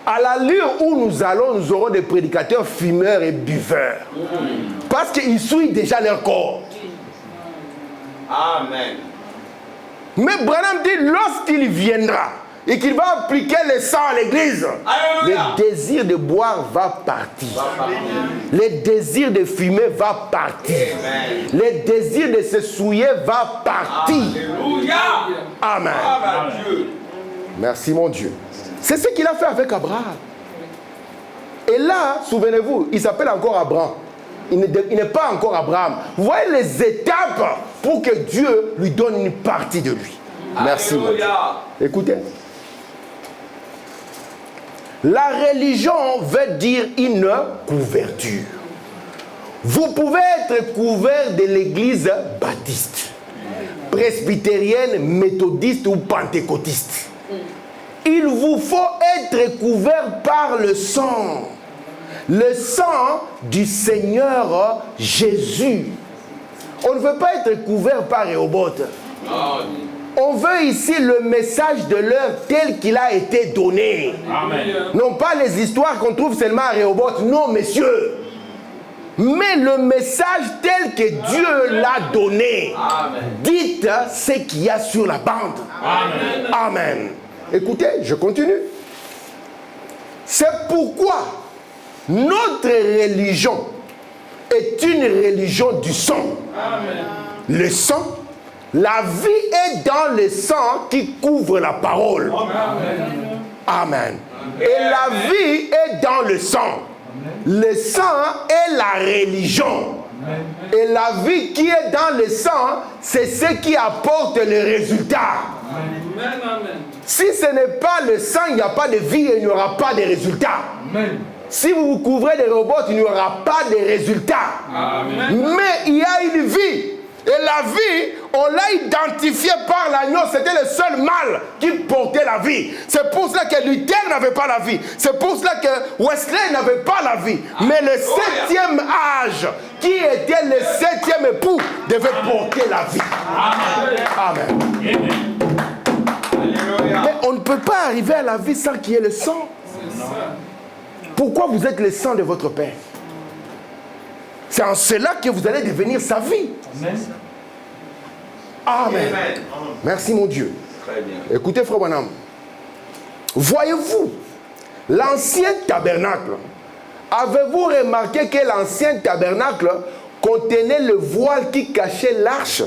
À l'allure où nous allons, nous aurons des prédicateurs fumeurs et buveurs. Parce qu'ils souillent déjà leur corps. Amen. Mais Branham dit, lorsqu'il viendra, et qu'il va appliquer le sang à l'église, le désir de boire va partir. Le désir de fumer va partir. Le désir de se souiller va partir. Amen. Merci mon Dieu. C'est ce qu'il a fait avec Abraham. Et là, souvenez-vous, il s'appelle encore Abraham. Il n'est pas encore Abraham. Vous voyez les étapes pour que Dieu lui donne une partie de lui. Merci mon Dieu. Écoutez. La religion veut dire une couverture. Vous pouvez être couvert de l'église baptiste, presbytérienne, méthodiste ou pentecôtiste. Il vous faut être couvert par le sang du Seigneur Jésus. On ne veut pas être couvert par Rehoboth. On veut ici le message de l'heure tel qu'il a été donné. Amen. Non pas les histoires qu'on trouve seulement à Rehoboth. Non, messieurs. Mais le message tel que Dieu l'a donné. Amen. Dites ce qu'il y a sur la bande. Amen. Amen. Écoutez, je continue. C'est pourquoi notre religion est une religion du sang. Amen. Le sang. La vie est dans le sang qui couvre la parole. Amen. Amen. Et la vie est dans le sang. Le sang est la religion. Et la vie qui est dans le sang, c'est ce qui apporte le résultat. Si ce n'est pas le sang, il n'y a pas de vie et il n'y aura pas de résultat. Si vous vous couvrez de robots, il n'y aura pas de résultat. Mais il y a une vie. Et la vie, on l'a identifiée par l'agneau. C'était le seul mâle qui portait la vie. C'est pour cela que Luther n'avait pas la vie. C'est pour cela que Wesley n'avait pas la vie. Mais le 7e âge, qui était le 7e époux, devait porter la vie. Amen. Mais on ne peut pas arriver à la vie sans qu'il y ait le sang. Pourquoi vous êtes le sang de votre Père? C'est en cela que vous allez devenir sa vie. Amen. Merci mon Dieu. Très bien. Écoutez, frère Branham. Voyez-vous, l'ancien tabernacle, avez-vous remarqué que l'ancien tabernacle contenait le voile qui cachait l'arche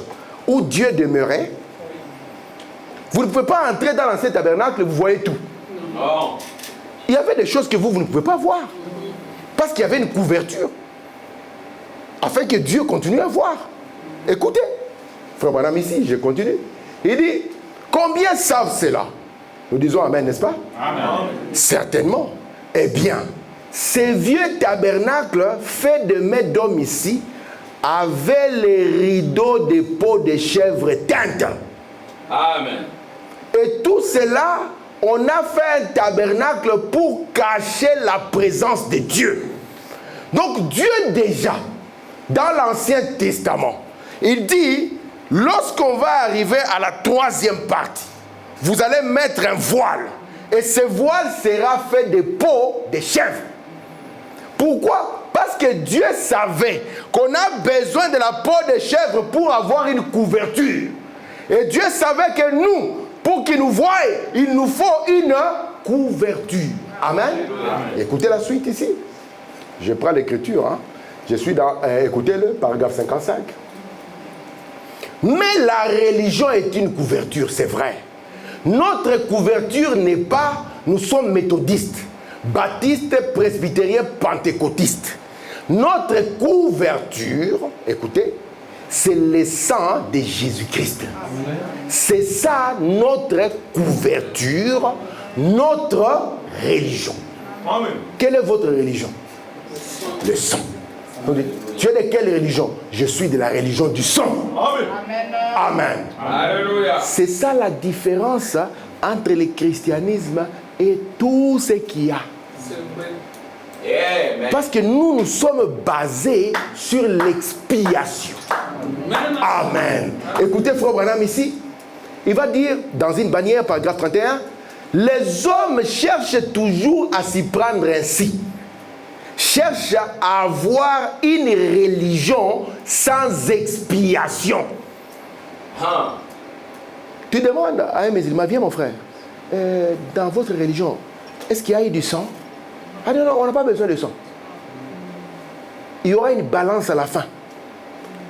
où Dieu demeurait? Vous ne pouvez pas entrer dans l'ancien tabernacle et vous voyez tout. Non. Il y avait des choses que vous ne pouvez pas voir. Parce qu'il y avait une couverture. Afin que Dieu continue à voir. Écoutez, frère Branham ici, je continue. Il dit, combien savent cela? Nous disons amen, n'est-ce pas? Amen. Certainement. Eh bien, ces vieux tabernacles faits de mains d'hommes ici avaient les rideaux de peau de chèvre teintes. Amen. Et tout cela, on a fait un tabernacle pour cacher la présence de Dieu. Donc Dieu déjà, dans l'Ancien Testament, il dit, lorsqu'on va arriver à la 3e partie, vous allez mettre un voile. Et ce voile sera fait de peau de chèvre. Pourquoi? Parce que Dieu savait qu'on a besoin de la peau de chèvre pour avoir une couverture. Et Dieu savait que nous, pour qu'il nous voie, il nous faut une couverture. Amen. Amen. Écoutez la suite ici. Je prends l'écriture, hein. Je suis dans, écoutez-le, paragraphe 55. Mais la religion est une couverture, c'est vrai. Notre couverture n'est pas, nous sommes méthodistes, baptistes, presbytériens, pentecôtistes. Notre couverture, écoutez, c'est le sang de Jésus-Christ. C'est ça notre couverture, notre religion. Amen. Quelle est votre religion? Le sang. Tu es de quelle religion? Je suis de la religion du sang. Amen. Amen. Alléluia. C'est ça la différence entre le christianisme et tout ce qu'il y a. Parce que nous sommes basés sur l'expiation. Amen. Écoutez, frère Branham ici, il va dire dans une bannière, paragraphe 31, les hommes cherchent toujours à s'y prendre ainsi. Cherchent à avoir une religion sans expiation. Tu demandes à un musulman, viens mon frère, dans votre religion, est-ce qu'il y a eu du sang? Ah non, on n'a pas besoin de sang. Il y aura une balance à la fin.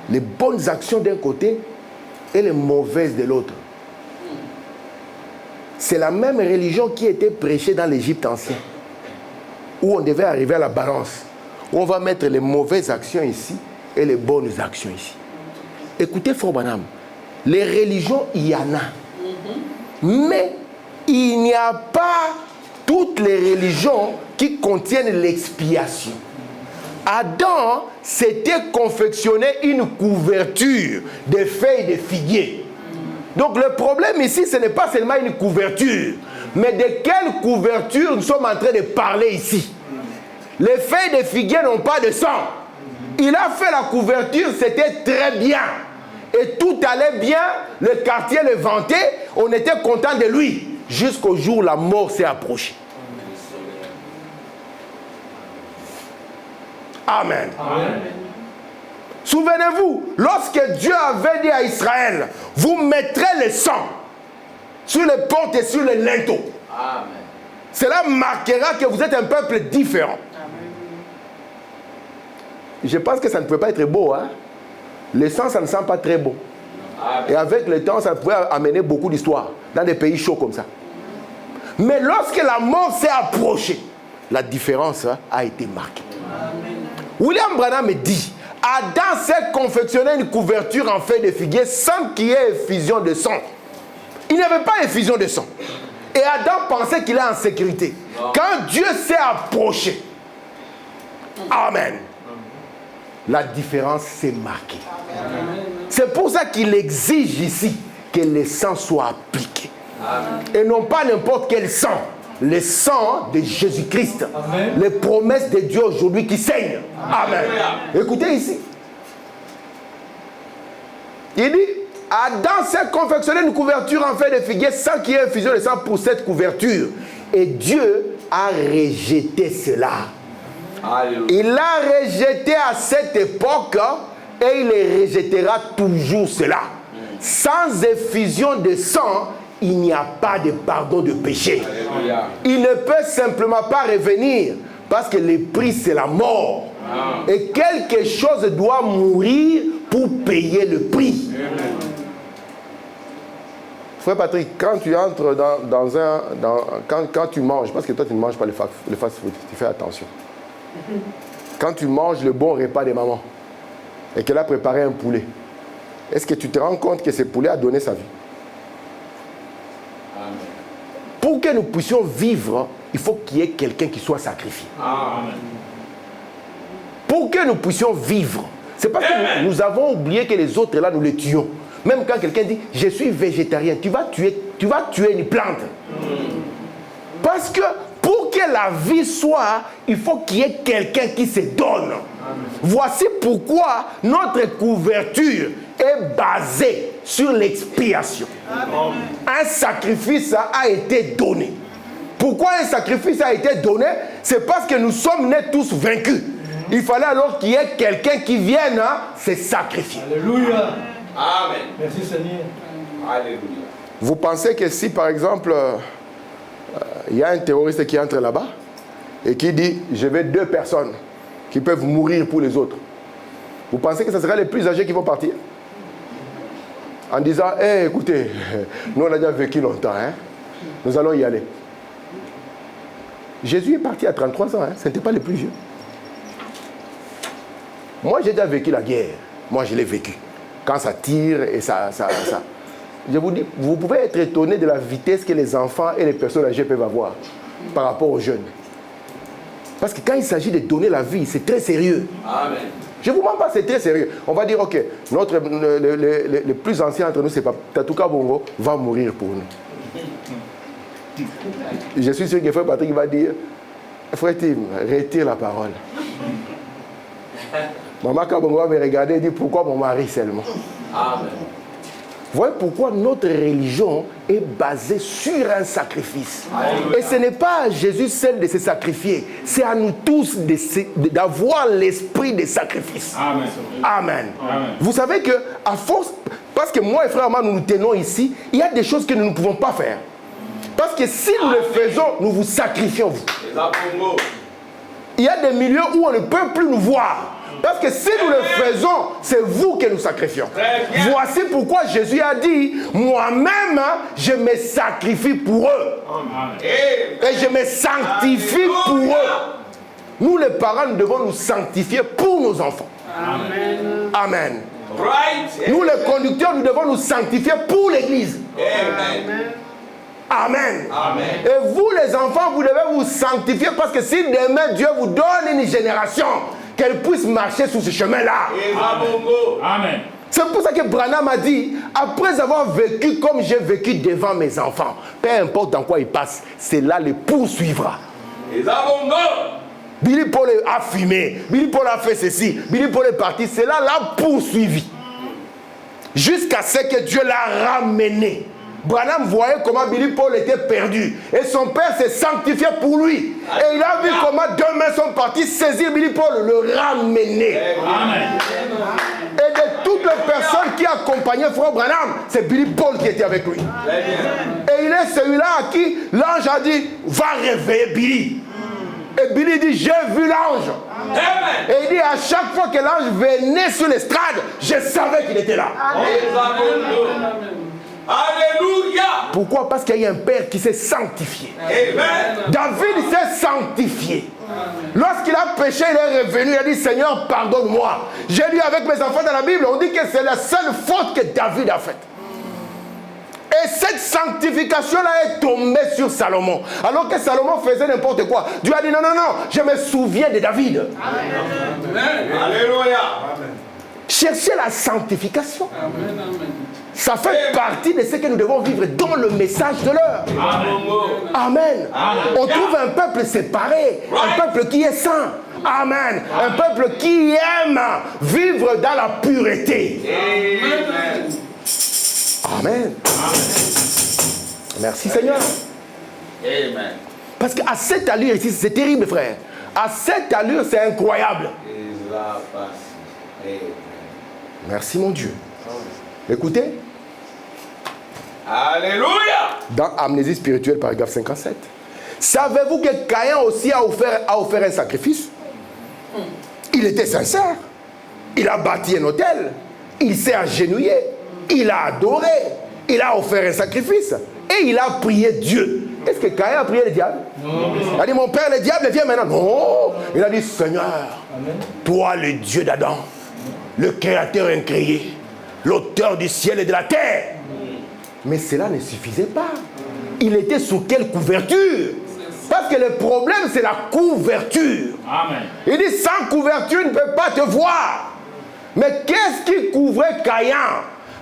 Les bonnes actions d'un côté et les mauvaises de l'autre. C'est la même religion qui était prêchée dans l'Égypte ancien, où on devait arriver à la balance, où on va mettre les mauvaises actions ici et les bonnes actions ici. Écoutez, Frère Branham, les religions, il y en a. Mais il n'y a pas toutes les religions qui contiennent l'expiation. Adam s'était confectionné une couverture de feuilles de figuier. Donc le problème ici, ce n'est pas seulement une couverture, mais de quelle couverture nous sommes en train de parler ici? Les feuilles de figuier n'ont pas de sang. Il a fait la couverture, c'était très bien. Et tout allait bien, le quartier le vantait, on était content de lui, jusqu'au jour où la mort s'est approchée. Amen. Amen. Souvenez-vous, lorsque Dieu avait dit à Israël, vous mettrez le sang sur les portes et sur les linteaux. Amen. Cela marquera que vous êtes un peuple différent. Amen. Je pense que ça ne peut pas être beau. Hein? Le sang, ça ne sent pas très beau. Amen. Et avec le temps, ça pouvait amener beaucoup d'histoires dans des pays chauds comme ça. Mais lorsque la mort s'est approchée, la différence a été marquée. Amen. William Branham me dit, Adam s'est confectionné une couverture en feuilles de figuier sans qu'il y ait effusion de sang. Il n'y avait pas effusion de sang. Et Adam pensait qu'il est en sécurité. Quand Dieu s'est approché, Amen, la différence s'est marquée. C'est pour ça qu'il exige ici que le sang soit appliqué. Amen. Et non pas n'importe quel sang. Le sang de Jésus-Christ. Amen. Les promesses de Dieu aujourd'hui qui saignent. Amen. Amen. Écoutez ici. Il dit, Adam s'est confectionné une couverture en feuilles de figuier sans qu'il y ait effusion de sang pour cette couverture. Et Dieu a rejeté cela. Alléluia. Il l'a rejeté à cette époque et il le rejettera toujours cela. Sans effusion de sang, il n'y a pas de pardon de péché. Alléluia. Il ne peut simplement pas revenir parce que le prix c'est la mort. Ah. Et quelque chose doit mourir pour payer le prix. Amen. Frère Patrick, quand tu entres quand tu manges, parce que toi tu ne manges pas le fast-food, tu fais attention. Quand tu manges le bon repas de maman et qu'elle a préparé un poulet, est-ce que tu te rends compte que ce poulet a donné sa vie? Pour que nous puissions vivre, il faut qu'il y ait quelqu'un qui soit sacrifié. Amen. Pour que nous puissions vivre, c'est parce que nous avons oublié que les autres là, nous les tuons. Même quand quelqu'un dit, je suis végétarien, tu vas tuer une plante. Parce que pour que la vie soit, il faut qu'il y ait quelqu'un qui se donne. Amen. Voici pourquoi notre couverture est basée sur l'expiation. Amen. Un sacrifice a été donné. Pourquoi un sacrifice a été donné? C'est parce que nous sommes nés tous vaincus. Il fallait alors qu'il y ait quelqu'un qui vienne se sacrifier. Alléluia. Amen. Merci Seigneur. Alléluia. Vous pensez que si par exemple il y a un terroriste qui entre là-bas et qui dit je veux 2 personnes qui peuvent mourir pour les autres, vous pensez que ce sera les plus âgés qui vont partir? En disant, écoutez, nous on a déjà vécu longtemps, hein? Nous allons y aller. Jésus est parti à 33 ans, hein? Ce n'était pas les plus vieux. Moi j'ai déjà vécu la guerre, moi je l'ai vécu. Quand ça tire et ça. Je vous dis, vous pouvez être étonné de la vitesse que les enfants et les personnes âgées peuvent avoir par rapport aux jeunes. Parce que quand il s'agit de donner la vie, c'est très sérieux. Amen. Je ne vous mens pas, c'est très sérieux. On va dire, ok, le plus ancien entre nous, c'est Tatouka Bongo, va mourir pour nous. Je suis sûr que Frère Patrick va dire, Frère Tim, retire la parole. Maman Kabongo va me regarder et dire, pourquoi mon mari seulement? Amen. Voyez pourquoi notre religion est basée sur un sacrifice. Alléluia. Et ce n'est pas à Jésus seul de se sacrifier, c'est à nous tous d'avoir l'esprit de sacrifice. Amen. Amen. Amen. Vous savez que à force, parce que moi et frère Aman, nous nous tenons ici, il y a des choses que nous ne pouvons pas faire. Parce que si nous le faisons, nous vous sacrifions vous. Il y a des milieux où on ne peut plus nous voir. Parce que si nous le faisons, c'est vous que nous sacrifions. Voici pourquoi Jésus a dit, moi-même, je me sacrifie pour eux. Et je me sanctifie pour eux. Nous, les parents, nous devons nous sanctifier pour nos enfants. Amen. Amen. Nous, les conducteurs, nous devons nous sanctifier pour l'Église. Amen. Amen. Amen. Et vous, les enfants, vous devez vous sanctifier parce que si demain Dieu vous donne une génération, qu'elle puisse marcher sur ce chemin-là. Amen. C'est pour ça que Branham a dit, après avoir vécu comme j'ai vécu devant mes enfants, peu importe dans quoi ils passent, cela les poursuivra. Billy Paul a fumé, Billy Paul a fait ceci, Billy Paul est parti, cela l'a poursuivi. Jusqu'à ce que Dieu l'a ramené. Branham voyait comment Billy Paul était perdu. Et son père s'est sanctifié pour lui. Et il a vu comment deux mains sont parties saisir Billy Paul, le ramener. Amen. Et de toutes les personnes qui accompagnaient Frère Branham, c'est Billy Paul qui était avec lui. Et il est celui-là à qui l'ange a dit, va réveiller Billy. Et Billy dit, j'ai vu l'ange. Et il dit, à chaque fois que l'ange venait sur l'estrade, je savais qu'il était là. Alléluia. Pourquoi? Parce qu'il y a un père qui s'est sanctifié. Amen. David s'est sanctifié. Lorsqu'il a péché, il est revenu, il a dit, Seigneur, pardonne-moi. J'ai lu avec mes enfants dans la Bible, on dit que c'est la seule faute que David a faite. Et cette sanctification-là est tombée sur Salomon. Alors que Salomon faisait n'importe quoi. Dieu a dit, non, non, non, je me souviens de David. Amen. Alléluia. Cherchez la sanctification. Amen. Ça fait partie de ce que nous devons vivre dans le message de l'heure. Amen. Amen. Amen. On trouve un peuple séparé, un peuple qui est saint. Amen. Un peuple qui aime vivre dans la pureté. Amen. Amen. Merci Seigneur. Amen. Parce qu'à cette allure ici, c'est terrible frère. À cette allure, c'est incroyable. Merci mon Dieu. Écoutez. Alléluia. Dans Amnésie spirituelle, paragraphe 57. Savez-vous que Caïn aussi a offert un sacrifice? Il était sincère. Il a bâti un autel. Il s'est agenouillé. Il a adoré. Il a offert un sacrifice. Et il a prié Dieu. Est-ce que Caïn a prié le diable? Non. Il a dit, mon père, le diable vient maintenant. Non. Il a dit, Seigneur, amen. Toi le Dieu d'Adam, le créateur incréé, l'auteur du ciel et de la terre. Mais cela ne suffisait pas. Il était sous quelle couverture? Parce que le problème, c'est la couverture. Amen. Il dit, sans couverture, il ne peut pas te voir. Mais qu'est-ce qui couvrait Caïn?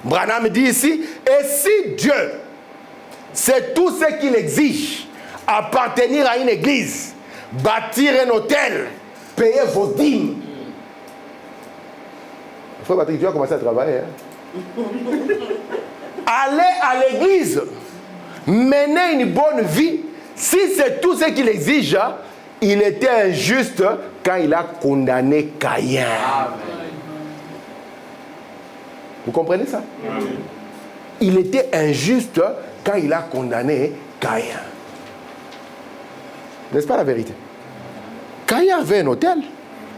Branham dit ici, et si Dieu, c'est tout ce qu'il exige, appartenir à une église, bâtir un hôtel, payer vos dîmes. Frère Patrick, tu vas commencer à travailler. Hein? Aller à l'église, mener une bonne vie, si c'est tout ce qu'il exige, il était injuste quand il a condamné Caïn. Vous comprenez ça? Il était injuste quand il a condamné Caïn. N'est-ce pas la vérité? Caïn avait un hôtel,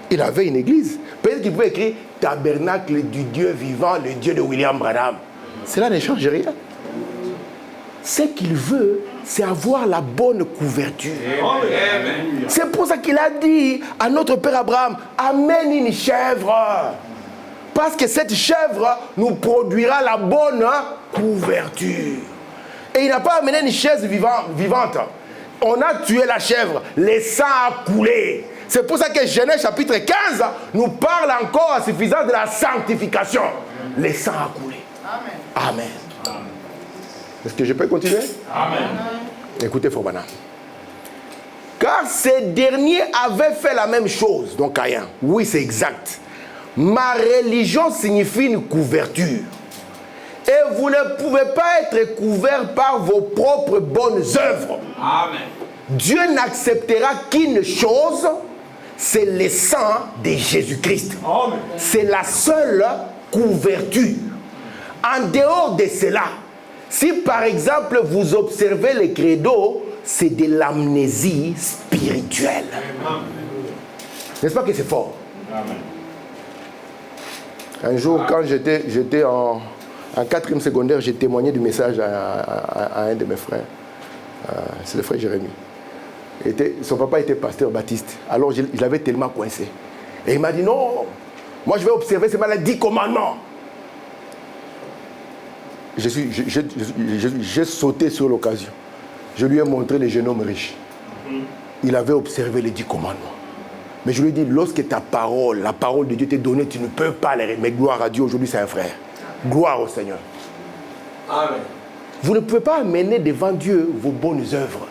il avait une église. Peut-être qu'il pouvait écrire tabernacle du Dieu vivant, le Dieu de William Branham. Cela ne change rien. Ce qu'il veut, c'est avoir la bonne couverture. C'est pour ça qu'il a dit à notre père Abraham, amène une chèvre. Parce que cette chèvre nous produira la bonne couverture. Et il n'a pas amené une chaise vivante. On a tué la chèvre, le sang a coulé. C'est pour ça que Genèse chapitre 15 nous parle encore à suffisance de la sanctification. Le sang a coulé. Amen. Amen. Est-ce que je peux continuer? Amen. Écoutez, Frère Branham. Car ces derniers avaient fait la même chose, donc Caïn. Oui, c'est exact. Ma religion signifie une couverture. Et vous ne pouvez pas être couvert par vos propres bonnes œuvres. Amen. Dieu n'acceptera qu'une chose, c'est le sang de Jésus-Christ. Amen. C'est la seule couverture. En dehors de cela, Si par exemple vous observez les credos, c'est de l'amnésie spirituelle. N'est-ce pas que c'est fort? Un jour, quand j'étais en 4e secondaire, j'ai témoigné du message à un de mes frères. C'est le frère Jérémie. Son papa était pasteur baptiste. Alors je l'avais tellement coincé. Et il m'a dit non, moi je vais observer ces 10 commandements. J'ai sauté sur l'occasion. Je lui ai montré les jeunes hommes riches. Il avait observé les 10 commandements. Mais je lui ai dit, lorsque ta parole, la parole de Dieu t'est donnée, tu ne peux pas les... Mais gloire à Dieu, aujourd'hui c'est un frère. Gloire au Seigneur. Amen. Vous ne pouvez pas amener devant Dieu vos bonnes œuvres.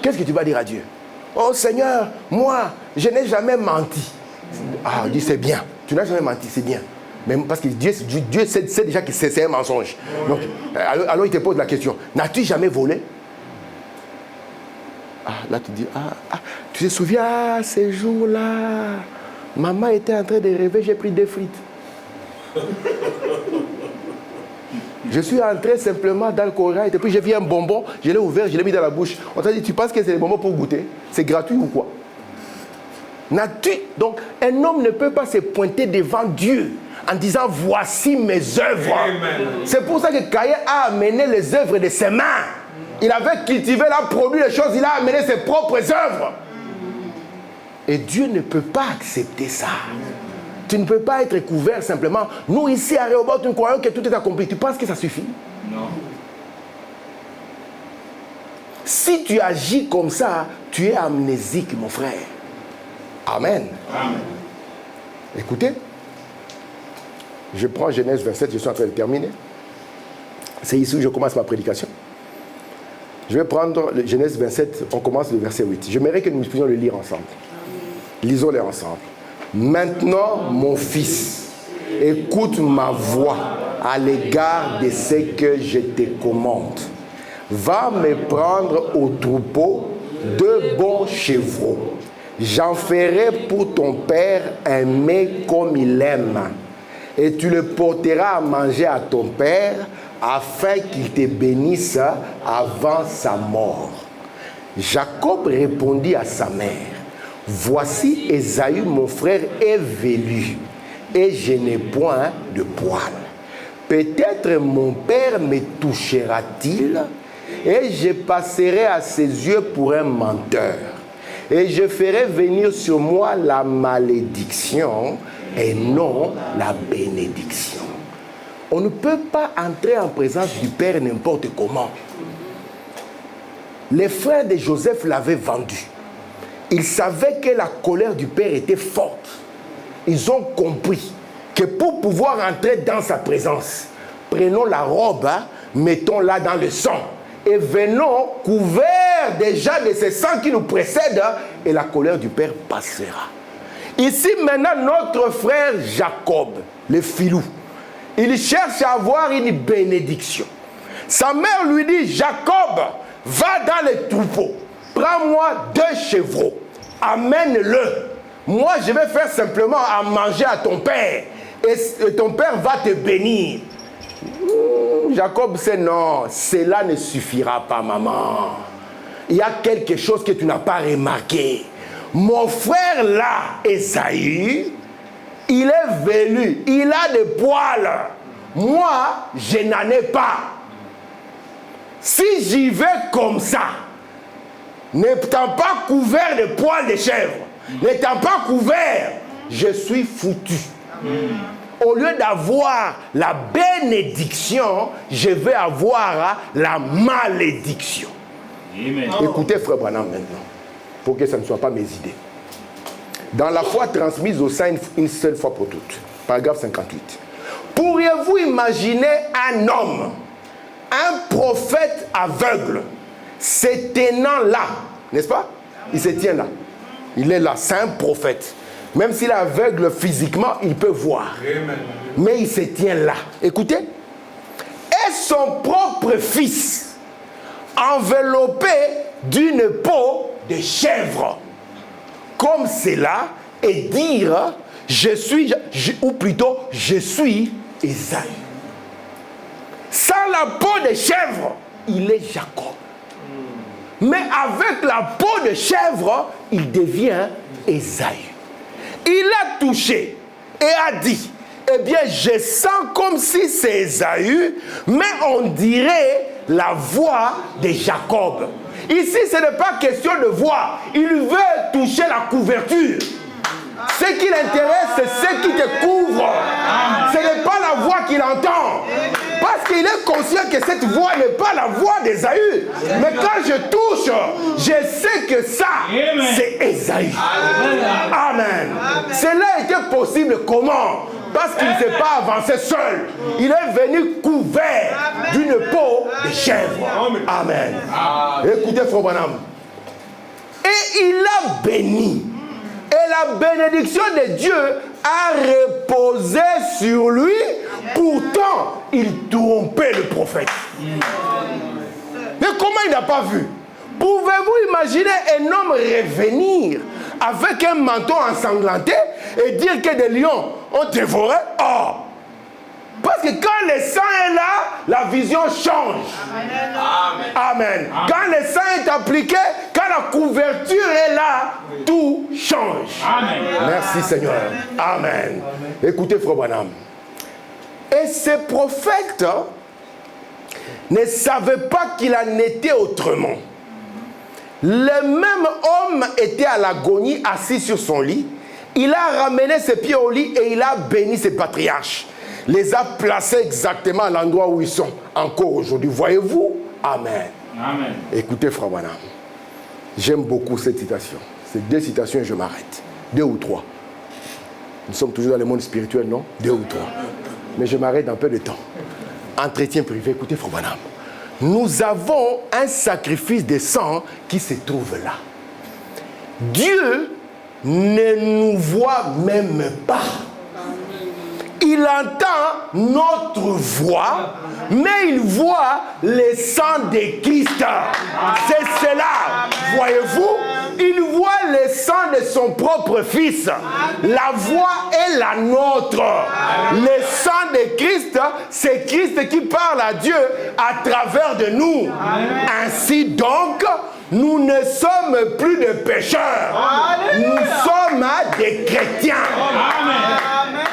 Qu'est-ce que tu vas dire à Dieu? Oh Seigneur, moi, je n'ai jamais menti. Ah, il dit c'est bien. Tu n'as jamais menti, c'est bien. Mais parce que Dieu sait déjà que c'est un mensonge. Donc, alors il te pose la question, n'as-tu jamais volé? Ah, là tu dis, tu te souviens, ces jours-là, maman était en train de rêver, j'ai pris 2 frites. Je suis entré simplement dans le corail, et puis j'ai vu un bonbon, je l'ai ouvert, je l'ai mis dans la bouche. On t'a dit, tu penses que c'est des bonbons pour goûter? C'est gratuit ou quoi? Donc, un homme ne peut pas se pointer devant Dieu en disant, voici mes œuvres. C'est pour ça que Caïn a amené les œuvres de ses mains. Il avait cultivé, il a produit les choses, il a amené ses propres œuvres. Et Dieu ne peut pas accepter ça. Tu ne peux pas être couvert simplement. Nous, ici, à Rehoboth, nous croyons que tout est accompli. Tu penses que ça suffit? Non. Si tu agis comme ça, tu es amnésique, mon frère. Amen. Amen. Écoutez, je prends Genèse 27, je suis en train de terminer. C'est ici où je commence ma prédication. Je vais prendre Genèse 27, on commence le verset 8. J'aimerais que nous puissions le lire ensemble. Lisons-les ensemble. Maintenant, mon fils, écoute ma voix à l'égard de ce que je te commande. Va me prendre au troupeau 2 bons chevreaux. J'en ferai pour ton père un mets comme il aime. Et tu le porteras à manger à ton père afin qu'il te bénisse avant sa mort. Jacob répondit à sa mère, voici Ésaü mon frère est velu et je n'ai point de poil. Peut-être mon père me touchera-t-il et je passerai à ses yeux pour un menteur. Et je ferai venir sur moi la malédiction et non la bénédiction. On ne peut pas entrer en présence du Père n'importe comment. Les frères de Joseph l'avaient vendu. Ils savaient que la colère du Père était forte. Ils ont compris que pour pouvoir entrer dans sa présence, prenons la robe, mettons-la dans le sang et venons couverts déjà de ce sang qui nous précède et la colère du Père passera. Ici maintenant notre frère Jacob, le filou, il cherche à avoir une bénédiction. Sa mère lui dit, Jacob, va dans les troupeaux, prends-moi 2 chevreaux, amène-le. Moi, je vais faire simplement à manger à ton père, et ton père va te bénir. Jacob sait, non, cela ne suffira pas, maman. Il y a quelque chose que tu n'as pas remarqué. Mon frère là, Ésaü, il est velu, il a des poils. Moi, je n'en ai pas. Si j'y vais comme ça, n'étant pas couvert de poils de chèvre, n'étant pas couvert, je suis foutu. Au lieu d'avoir la bénédiction, je vais avoir la malédiction. Amen. Écoutez, frère Branham, maintenant, pour que ça ne soit pas mes idées. Dans la foi transmise au sein une seule fois pour toutes, paragraphe 58. Pourriez-vous imaginer un homme, un prophète aveugle, se tenant là, n'est-ce pas? Il se tient là. Il est là, c'est un prophète. Même s'il est aveugle physiquement, il peut voir. Amen. Mais il se tient là. Écoutez. Et son propre fils, enveloppé d'une peau de chèvre, comme cela, et dire, je suis Ésaü. Ça, Sans la peau de chèvre, il est Jacob. Mais avec la peau de chèvre, il devient Ésaü. Il a touché et a dit, eh bien, je sens comme si c'est Ésaü, mais on dirait la voix de Jacob. Ici, ce n'est pas question de voix. Il veut toucher la couverture. Ce qui l'intéresse, c'est ce qui te couvre. Ce n'est pas la voix qu'il entend. Parce qu'il est conscient que cette voix n'est pas la voix d'Ésaü. Mais quand je touche, je sais que ça, c'est Ésaü. Amen. Cela était possible comment? Parce qu'il ne s'est pas avancé seul. Il est venu couvert d'une peau de chèvre. Amen. Écoutez, Frère Branham. Et il a béni. Et la bénédiction de Dieu a reposé sur lui. Pourtant, il trompait le prophète. Mais comment il n'a pas vu? Pouvez-vous imaginer un homme revenir avec un manteau ensanglanté et dire que des lions ont dévoré? Oh! Parce que quand le sang est là, la vision change. Amen. Amen. Quand le sang est appliqué, quand la couverture est là, tout change. Amen. Merci Seigneur. Amen. Écoutez, Frère Branham. Et ces prophètes ne savaient pas qu'il en était autrement. Le même homme était à l'agonie, assis sur son lit. Il a ramené ses pieds au lit et il a béni ses patriarches. Les a placés exactement à l'endroit où ils sont encore aujourd'hui. Voyez-vous? Amen. Amen. Écoutez, Frère Branham, j'aime beaucoup cette citation. Ces deux citations et je m'arrête. 2 ou 3. Nous sommes toujours dans le monde spirituel, non? 2 ou 3. Mais je m'arrête dans peu de temps. Entretien privé. Écoutez, Frère Branham. Nous avons un sacrifice de sang qui se trouve là. Dieu ne nous voit même pas. Il entend notre voix, mais il voit le sang de Christ. C'est cela, voyez-vous? Il voit le sang de son propre fils. La voix est la nôtre. Le sang de Christ, c'est Christ qui parle à Dieu à travers de nous. Ainsi donc, nous ne sommes plus des pécheurs. Nous sommes des chrétiens.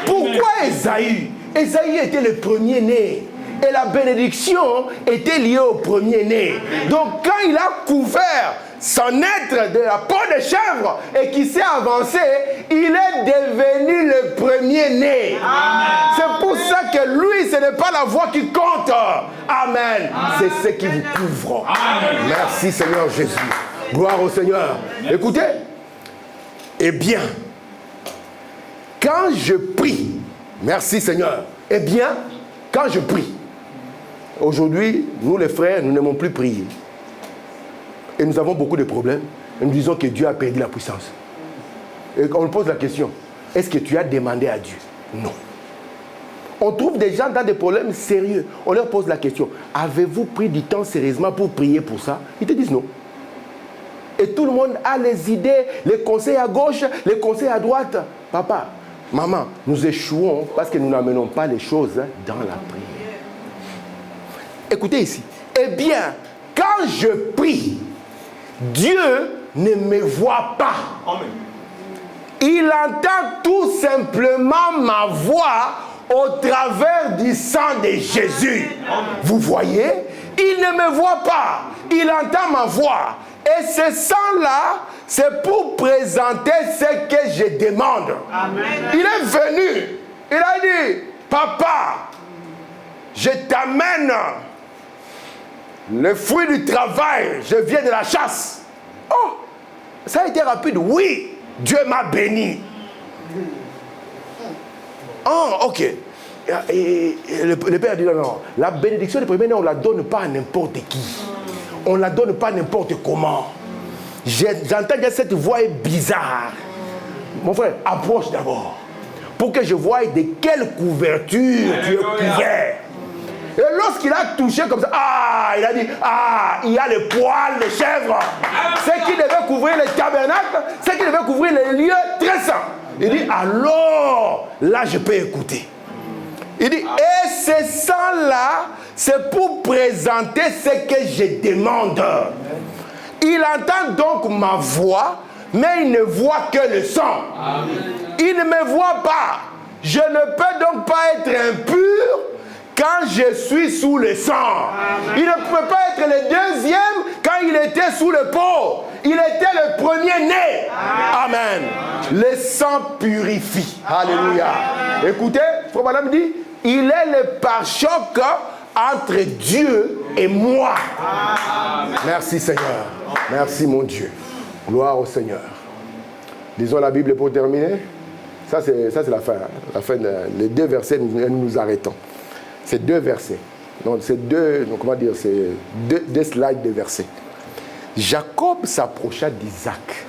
Pourquoi Ésaü? Ésaü était le premier-né. Et la bénédiction était liée au premier-né. Donc quand il a couvert son être de la peau de chèvre et qui s'est avancé, il est devenu le premier-né. C'est pour ça que lui, ce n'est pas la voix qui compte. Amen. C'est ce qui vous couvre. Amen. Merci Seigneur Jésus. Gloire au Seigneur. Écoutez. Eh bien, quand je prie, merci Seigneur, eh bien, quand je prie, aujourd'hui, nous les frères, nous n'aimons plus prier. Et nous avons beaucoup de problèmes. Et nous disons que Dieu a perdu la puissance. Et on pose la question, est-ce que tu as demandé à Dieu? Non. On trouve des gens dans des problèmes sérieux. On leur pose la question, avez-vous pris du temps sérieusement pour prier pour ça? Ils te disent non. Et tout le monde a les idées, les conseils à gauche, les conseils à droite. Papa, maman, nous échouons parce que nous n'amenons pas les choses dans la prière. Écoutez ici. Eh bien, quand je prie, Dieu ne me voit pas. Amen. Il entend tout simplement ma voix au travers du sang de Jésus. Amen. Vous voyez? Il ne me voit pas. Il entend ma voix. Et ce sang-là, c'est pour présenter ce que je demande. Amen. Il est venu. Il a dit, papa, je t'amène le fruit du travail. Je viens de la chasse. Oh, ça a été rapide. Oui, Dieu m'a béni. Oh, ok. Et le père a dit, non, la bénédiction du premier-né, on ne la donne pas à n'importe qui. On ne la donne pas n'importe comment. J'entends que cette voix est bizarre. Mon frère, approche d'abord. Pour que je voie de quelle couverture tu es couvert. Et lorsqu'il a touché comme ça, il a dit, il y a les poils de chèvre. Ce qui devait couvrir le tabernacle, ce qui devait couvrir les lieux très saints. Il dit, alors, là je peux écouter. Il dit, et ce sang-là, c'est pour présenter ce que je demande. Il entend donc ma voix, mais il ne voit que le sang. Il ne me voit pas. Je ne peux donc pas être impur quand je suis sous le sang. Il ne peut pas être le deuxième quand il était sous le pot. Il était le premier-né. Amen. Le sang purifie. Alléluia. Écoutez, frère madame dit, il est le pare-choc entre Dieu et moi. Merci Seigneur. Merci mon Dieu. Gloire au Seigneur. Lisons la Bible pour terminer. Ça c'est la fin. La fin les 2 versets, nous arrêtons. C'est 2 versets. Donc c'est 2, donc comment dire, c'est 2 slides de versets. Jacob s'approcha d'Isaac,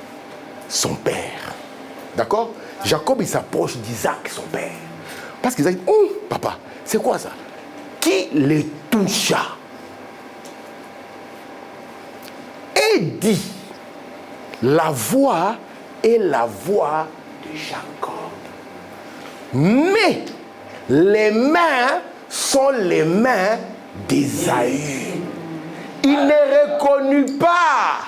son père. D'accord? Jacob, il s'approche d'Isaac, son père. Parce qu'Isaac dit, oh, papa, c'est quoi ça? Qui le toucha? Et dit, la voix est la voix de Jacob. Mais les mains sont les mains d'Ésaü. Il ne reconnut pas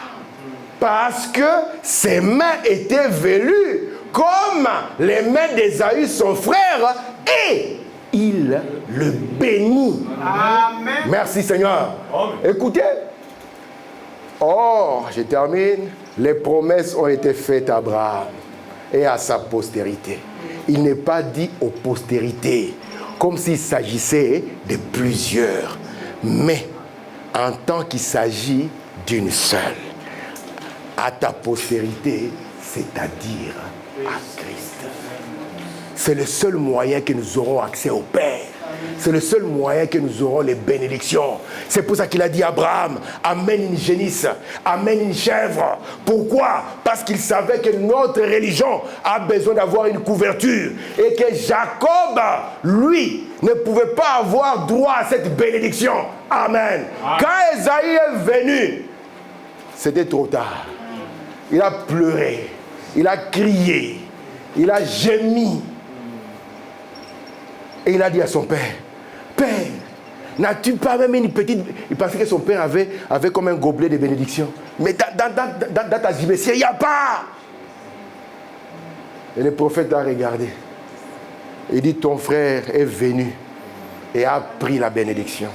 parce que ses mains étaient velues comme les mains d'Ésaü, son frère, et il le bénit. Amen. Merci Seigneur. Amen. Écoutez. Or, je termine. Les promesses ont été faites à Abraham et à sa postérité. Il n'est pas dit aux postérités, comme s'il s'agissait de plusieurs, mais en tant qu'il s'agit d'une seule, à ta postérité, c'est-à-dire à Christ. C'est le seul moyen que nous aurons accès au Père. C'est le seul moyen que nous aurons les bénédictions. C'est pour ça qu'il a dit à Abraham, amène une génisse, amène une chèvre. Pourquoi? Parce qu'il savait que notre religion a besoin d'avoir une couverture. Et que Jacob, lui, ne pouvait pas avoir droit à cette bénédiction. Amen. Quand Ésaü est venu, c'était trop tard. Il a pleuré, il a crié, il a gémi. Et il a dit à son père, Père, n'as-tu pas même une petite... Il pensait que son père avait comme un gobelet de bénédiction. Mais dans ta gibecière, il n'y a pas. Et le prophète a regardé. Il dit, ton frère est venu et a pris la bénédiction.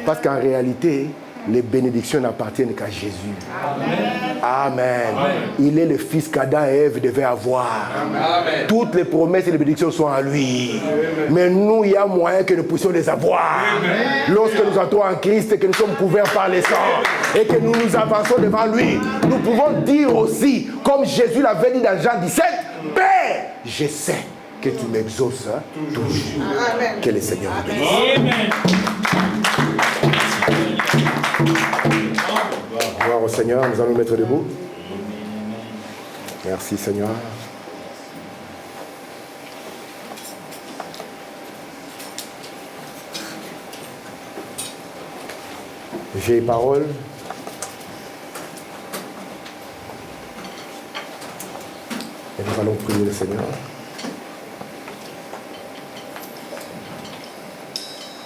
Parce qu'en réalité, les bénédictions n'appartiennent qu'à Jésus. Amen. Amen. Amen. Il est le fils qu'Adam et Ève devaient avoir. Amen. Toutes les promesses et les bénédictions sont à lui. Amen. Mais nous, il y a moyen que nous puissions les avoir. Amen. Lorsque nous entrons en Christ et que nous sommes couverts par les sangs et que nous nous avançons devant lui, nous pouvons dire aussi, comme Jésus l'avait dit dans Jean 17, Père, je sais que tu m'exauces toujours. Amen. Que le Seigneur vous bénisse. Gloire au Seigneur, nous allons nous mettre debout. Merci Seigneur. J'ai parole. Et nous allons prier le Seigneur.